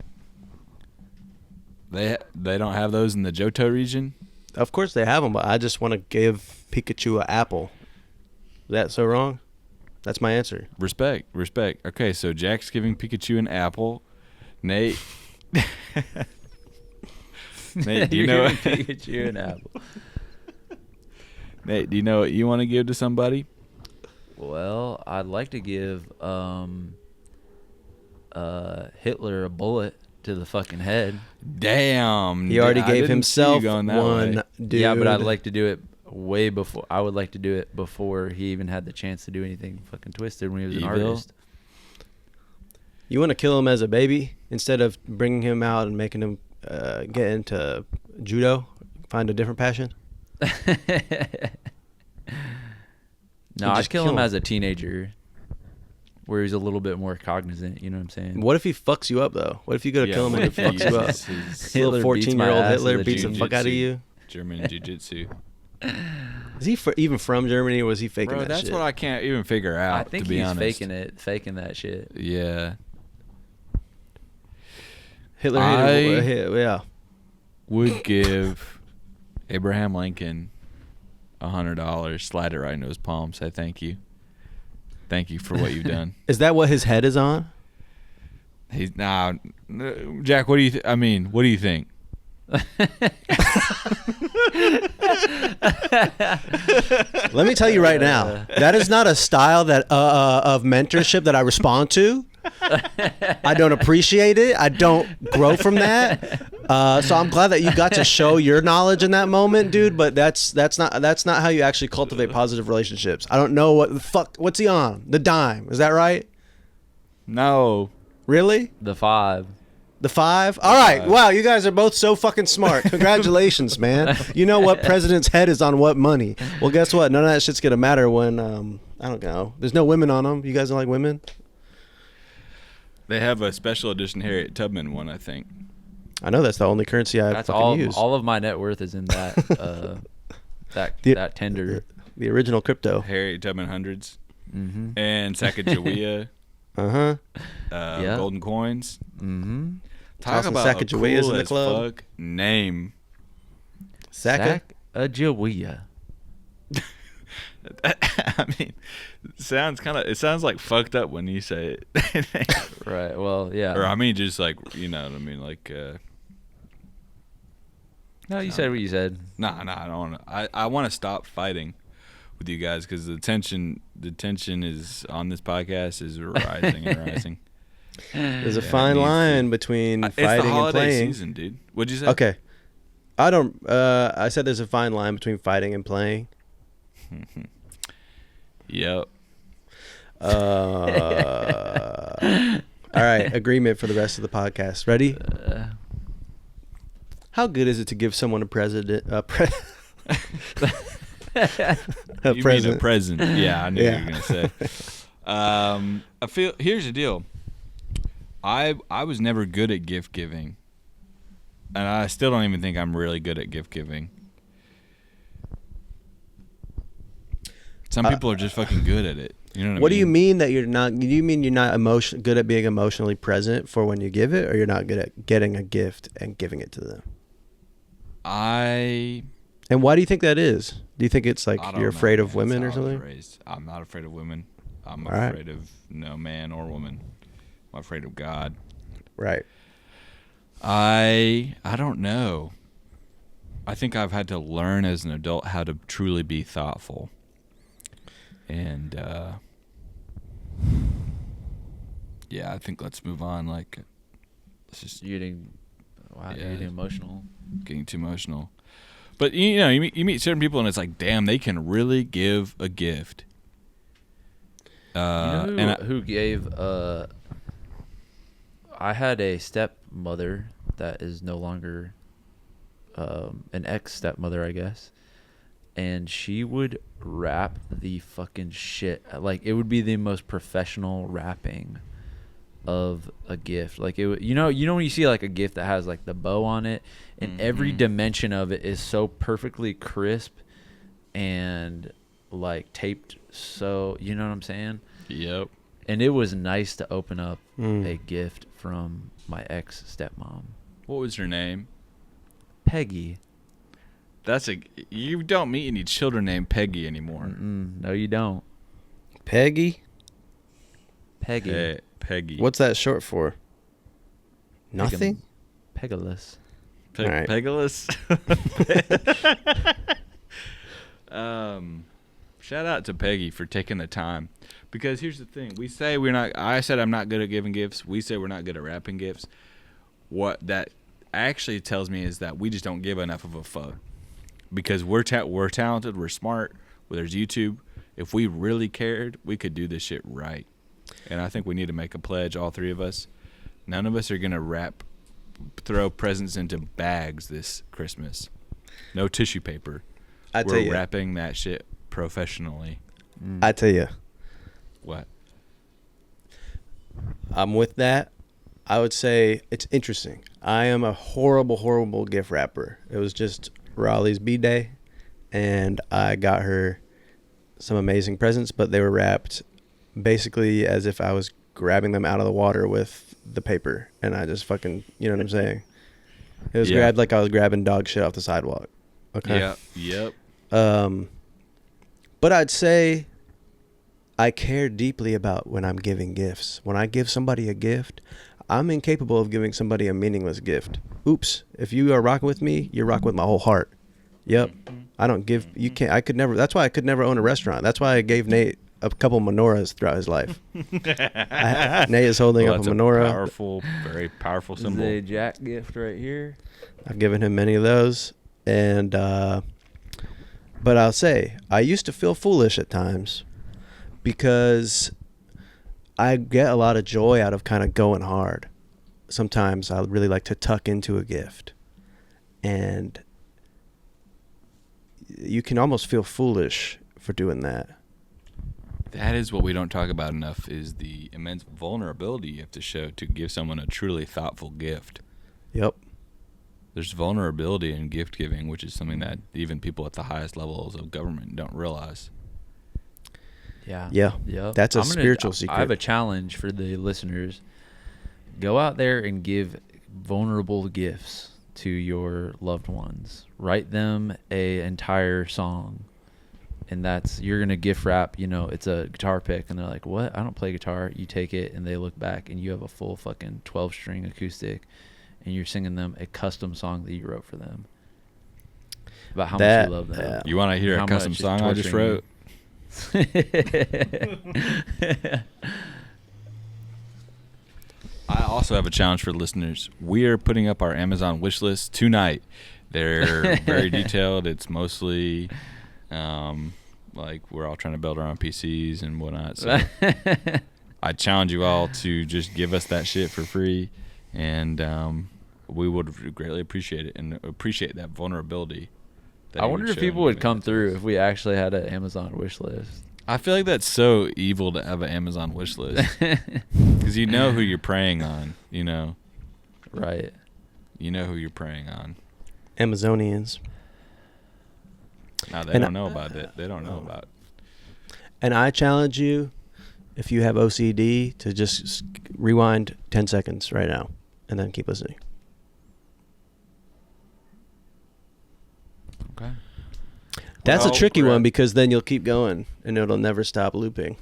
They don't have those in the Johto region? Of course they have them, but I just want to give Pikachu an apple. Is that so wrong? That's my answer. Respect. Okay, so Jack's giving Pikachu an apple. Nate. Nate, do you know? You're giving Pikachu an apple. Nate, do you know what you want to give to somebody? Well, I'd like to give Hitler a bullet to the fucking head. Damn. He already I gave didn't see you himself going that one, way. dude. Yeah, but I'd like to do it way before. I would like to do it before he even had the chance to do anything fucking twisted when he was an Evil? artist. You want to kill him as a baby instead of bringing him out and making him get into judo? Find a different passion? No, You I'd just kill kill him him. as a teenager, where he's a little bit more cognizant. You know what I'm saying? What if he fucks you up, though? What if you go to Yeah, kill him what and he if he fucks you up? uses his Hitler Little beats my 14-year-old ass Hitler as a beats the fuck out of jujitsu. you? German jiu-jitsu. Is he even from Germany, or was he faking Bro, that that's shit? what I can't even figure out, I think to be he's honest. faking that shit. Yeah. Hitler yeah. Would give Abraham Lincoln $100, slide it right into his palm, say thank you. Thank you for what you've done. Is that what his head is on? He's Jack, what do you what do you think? Let me tell you right now, that is not a style that of mentorship that I respond to. I don't appreciate it. I don't grow from that. So I'm glad that you got to show your knowledge in that moment, dude. But that's not how you actually cultivate positive relationships. I don't know what the fuck. What's he on? The dime. Is that right? No. Really? The 5. The 5? All right. Wow, you guys are both so fucking smart. Congratulations, man. You know what president's head is on what money. Well, guess what? None of that shit's going to matter when, I don't know. There's no women on them. You guys don't like women? They have a special edition Harriet Tubman one, I think. I know that's the only currency I That's fucking use. all of my net worth is in that that tender. The original crypto. Harriet Tubman hundreds. Mm-hmm. And Sacagawea. Uh-huh. Yeah. Golden coins. Mm-hmm. Talk Tossing about a Sacagaweas cool in the as club. fuck name. Sacagawea. I mean, it sounds like fucked up when you say it. Right. Well, yeah. Or I mean, just like, you know what I mean, like. No, you said what you said. Nah, I don't want to. I want to stop fighting with you guys because the tension is on this podcast is rising and rising. There's a fine line between It's the fighting and holiday playing. season, dude. What'd you say? Okay. I said there's a fine line between fighting and playing. Yep. All right, agreement for the rest of the podcast. Ready? How good is it to give someone a president? You mean a present? Yeah, I knew you were gonna say. I feel. Here's the deal. I was never good at gift giving, and I still don't even think I'm really good at gift giving. Some people are just fucking good at it. You know what I mean? What do you mean that you're not? Do you mean you're not good at being emotionally present for when you give it, or you're not good at getting a gift and giving it to them? And why do you think that is? Do you think it's like I don't you're know, afraid of man. women or That's how I was something? raised. I'm not afraid of women. I'm All right. afraid of no man or woman. I'm afraid of God. Right. I don't know. I think I've had to learn as an adult how to truly be thoughtful. And yeah, I think let's move on. Like, let's just You're getting emotional. getting too emotional. But you know, you meet certain people and it's like, damn, they can really give a gift. You know who gave? I had a stepmother that is no longer an ex-stepmother, I guess, and she would wrap the fucking shit. Like, it would be the most professional wrapping of a gift. Like, you know when you see like a gift that has like the bow on it, and every dimension of it is so perfectly crisp and like taped, so you know what I'm saying? Yep. And it was nice to open up a gift from my ex stepmom. What was her name? Peggy. You don't meet any children named Peggy anymore. No, you don't. Peggy? Peggy. Peggy. What's that short for? Nothing? Pegasus. All right. Pegasus. Shout out to Peggy for taking the time, because here's the thing: we say we're not. I said I'm not good at giving gifts. We say we're not good at wrapping gifts. What that actually tells me is that we just don't give enough of a fuck, because we're talented, we're smart. Well, there's YouTube. If we really cared, we could do this shit right. And I think we need to make a pledge, all three of us. None of us are gonna throw presents into bags this Christmas. No tissue paper. We're wrapping that shit professionally. I tell you, What? I'm with that. I would say it's interesting. I am a horrible gift wrapper. It was just Raleigh's B-Day, and I got her some amazing presents, but they were wrapped basically as if I was grabbing them out of the water with the paper, and I just fucking, you know what I'm saying? It was grabbed like I was grabbing dog shit off the sidewalk. Okay. Yep. But I'd say I care deeply about when I'm giving gifts. When I give somebody a gift, I'm incapable of giving somebody a meaningless gift. Oops. If you are rocking with me, you're rocking with my whole heart. Yep. I don't give, you can't, I could never, that's why I could never own a restaurant. That's why I gave Nate a couple menorahs throughout his life. Nate is holding up a menorah. Very powerful symbol. The Jack gift right here. I've given him many of those. And, but I'll say, I used to feel foolish at times because I get a lot of joy out of kind of going hard. sometimes I really like to tuck into a gift, and you can almost feel foolish for doing that. That is what we don't talk about enough, is the immense vulnerability you have to show to give someone a truly thoughtful gift. Yep. There's vulnerability in gift giving, which is something that even people at the highest levels of government don't realize. Yeah. Yeah. Yep. That's a I'm gonna- spiritual secret. I have a challenge for the listeners. Go out there and give vulnerable gifts to your loved ones. Write them a entire song. And you're going to gift wrap, it's a guitar pick. And they're like, what? I don't play guitar. You take it and they look back and you have a full fucking 12-string acoustic. And you're singing them a custom song that you wrote for them. About how much you love them. Yeah. You want to hear How a custom much is song I just torturing wrote? I also have a challenge for the listeners. We are putting up our Amazon wish list tonight. They're very detailed. It's mostly like we're all trying to build our own PCs and whatnot. So I challenge you all to just give us that shit for free, and we would greatly appreciate it and appreciate that vulnerability. I wonder if people would come through if we actually had an Amazon wish list. I feel like that's so evil to have an Amazon wish list, because you know who you're preying on. Right. You know who you're preying on. Amazonians. Now they And don't know about it. They don't know about. And I challenge you, if you have OCD, to just rewind 10 seconds right now and then keep listening. Okay. That's a Well, tricky we're one at- because then you'll keep going and it'll never stop looping.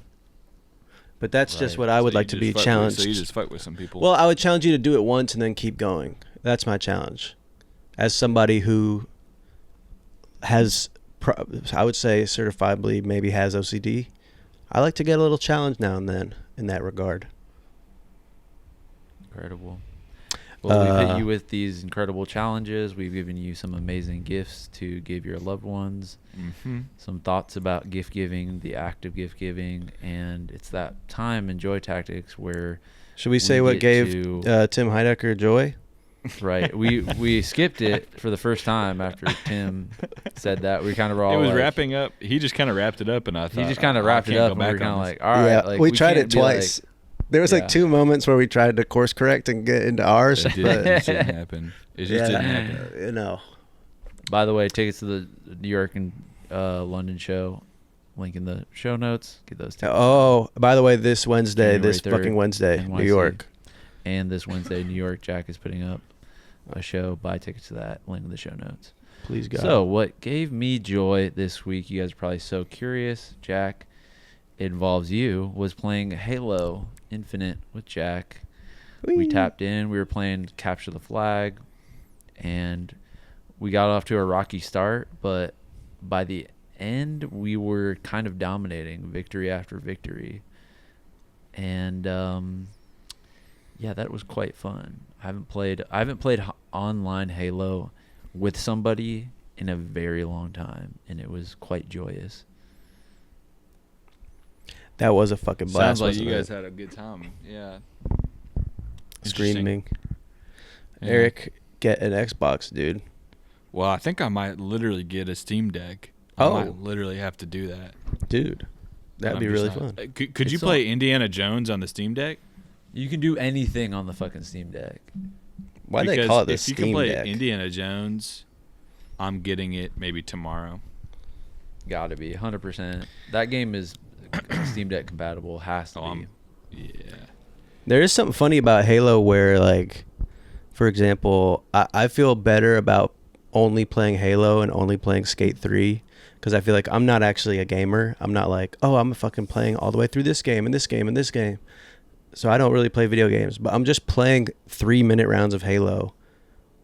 But that's just Right. what I would So like to you be just fuck with- challenged. So you just fuck with some people. Well, I would challenge you to do it once and then keep going. That's my challenge. As somebody who has, I would say certifiably maybe has OCD, I like to get a little challenge now and then in that regard. Incredible. Well, we've hit you with these incredible challenges. We've given you some amazing gifts to give your loved ones. Mm-hmm. Some thoughts about gift giving, the act of gift giving, and it's that time in Joy Tactics where Should we say what get gave to- Tim Heidecker joy? right, we skipped it for the first time after Tim said that. We kind of were all It was like, wrapping up. He just kind of wrapped it up, and I thought He just kind of I wrapped it can't up, go and we were back kind of on this. like, all right. Yeah, like, we tried can't it be like- twice. There was Yeah. like 2 moments where we tried to course correct and get into ours, It but didn't happen. It just didn't happen. By the way, tickets to the New York and London show, link in the show notes. Get those tickets. Oh, by the way, this Wednesday, January this 3rd, fucking Wednesday, NYC. New York. And this Wednesday, New York, Jack is putting up a show. Buy tickets to that. Link in the show notes. Please God. So, what gave me joy this week, you guys are probably so curious, Jack, it involves you, was playing Halo Infinite with Jack. We Whee! tapped in. We were playing Capture the Flag, and we got off to a rocky start, but by the end, we were kind of dominating victory after victory. And yeah, that was quite fun. I haven't played online Halo with somebody in a very long time, and it was quite joyous. That was a fucking blast. Sounds like wasn't you it? guys had a good time. Yeah. Screaming. Yeah. Eric, get an Xbox, dude. Well, I think I might literally get a Steam Deck. I Oh. might literally have to do that. Dude, that'd I'm be just really not- fun. Could you It's play all- Indiana Jones on the Steam Deck? You can do anything on the fucking Steam Deck. Why do they Because call it the if you Steam can play Deck? Indiana Jones, I'm getting it maybe tomorrow. Gotta be 100%. That game is Steam Deck compatible. Has to Oh, be. Yeah. There is something funny about Halo where, like, for example, I feel better about only playing Halo and only playing Skate 3 because I feel like I'm not actually a gamer. I'm not like, oh, I'm fucking playing all the way through this game and this game and this game. So I don't really play video games, but I'm just playing 3-minute rounds of Halo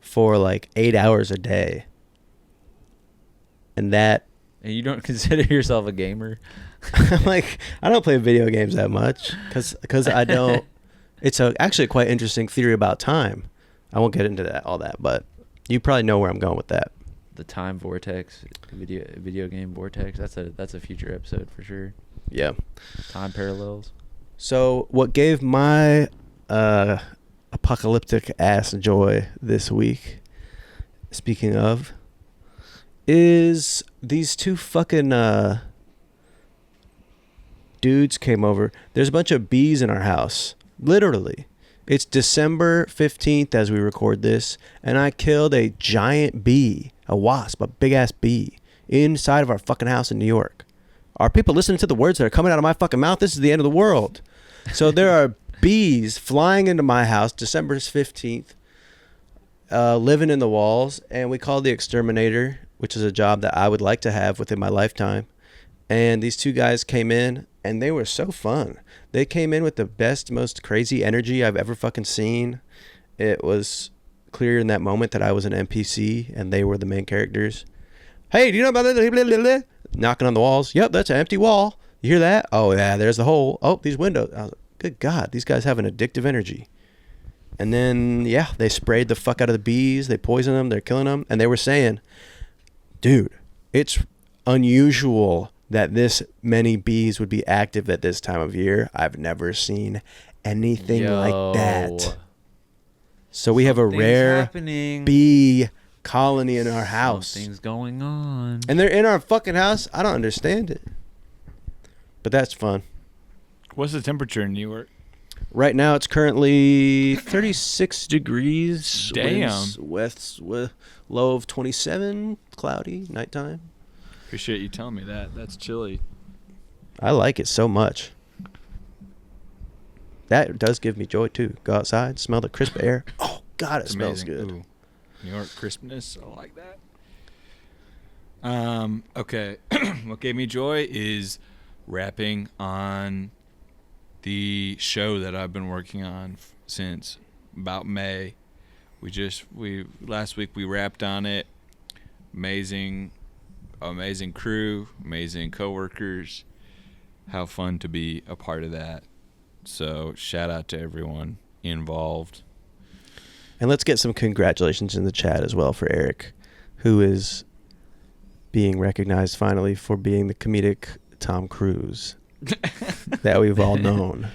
for like 8 hours a day. And that, And you don't consider yourself a gamer? I'm like, I don't play video games that much because I don't. It's actually a quite interesting theory about time. I won't get into all that, but you probably know where I'm going with that. The time vortex, video game vortex. That's a future episode for sure. Yeah. Time parallels. So what gave my apocalyptic ass joy this week, speaking of, is these two fucking dudes came over. There's a bunch of bees in our house. Literally. It's December 15th as we record this, and I killed a giant bee, a wasp, a big ass bee, inside of our fucking house in New York. Are people listening to the words that are coming out of my fucking mouth? This is the end of the world. So there are bees flying into my house, December 15th, living in the walls, and we called the exterminator, which is a job that I would like to have within my lifetime. And these two guys came in, and they were so fun. They came in with the best, most crazy energy I've ever fucking seen. It was clear in that moment that I was an NPC, and they were the main characters. Hey, do you know about that? Knocking on the walls. Yep, that's an empty wall. You hear that? Oh, yeah, there's the hole. Oh, these windows. I was like, good God, these guys have an addictive energy. And then, yeah, they sprayed the fuck out of the bees. They poisoned them. They're killing them. And they were saying, dude, it's unusual that this many bees would be active at this time of year. I've never seen anything like that. So we have a rare bee colony in our house. Something's going on. And they're in our fucking house. I don't understand it. But that's fun. What's the temperature in New York? Right now it's currently 36 degrees. Damn. With low of 27, cloudy, nighttime. Appreciate you telling me that. That's chilly. I like it so much. That does give me joy too. Go outside, smell the crisp air. Oh God, it smells good. Ooh. New York crispness. I like that. Okay. What gave me joy is wrapping on the show that I've been working on since about May. Last week we wrapped on it. Amazing crew, amazing coworkers. How fun to be a part of that. So shout out to everyone involved. And let's get some congratulations in the chat as well for Eric, who is being recognized finally for being the comedic Tom Cruise that we've all known.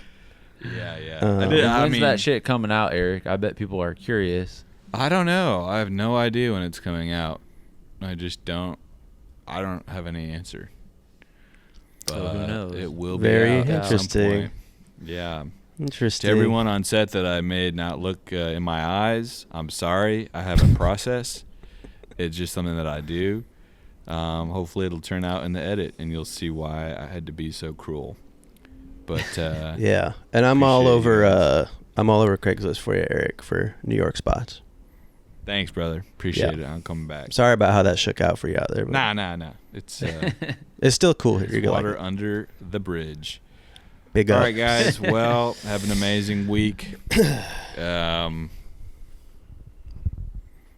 Yeah. When's that shit coming out, Eric? I bet people are curious. I don't know. I have no idea when it's coming out. I don't have any answer. But who knows? It will be Very out at some interesting. point. Yeah. Interesting. To everyone on set that I made not look in my eyes, I'm sorry. I have a process. It's just something that I do. Hopefully it'll turn out in the edit, and you'll see why I had to be so cruel. But yeah, and I'm all over Craigslist for you, Eric, for New York spots. Thanks, brother. Appreciate it. I'm coming back. Sorry about how that shook out for you out there. Nah. It's it's still cool here. You're water like under the bridge. Big All up. right, guys. Well, have an amazing week.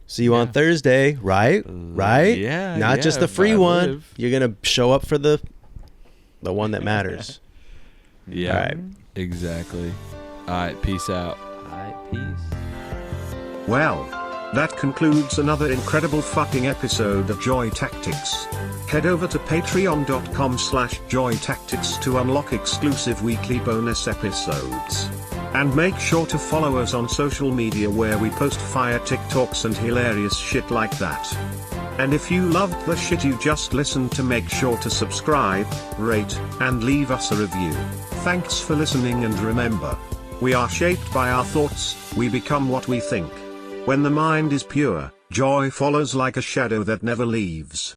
See you on Thursday, right? Right? Yeah. Not just the free I one. live. You're gonna show up for the one that matters. Yeah. All right. Exactly. All right. Peace out. All right, peace. Well, that concludes another incredible fucking episode of Joy Tactics. Head over to patreon.com/joytactics to unlock exclusive weekly bonus episodes. And make sure to follow us on social media where we post fire TikToks and hilarious shit like that. And if you loved the shit you just listened to, make sure to subscribe, rate, and leave us a review. Thanks for listening, and remember, we are shaped by our thoughts, we become what we think. When the mind is pure, joy follows like a shadow that never leaves.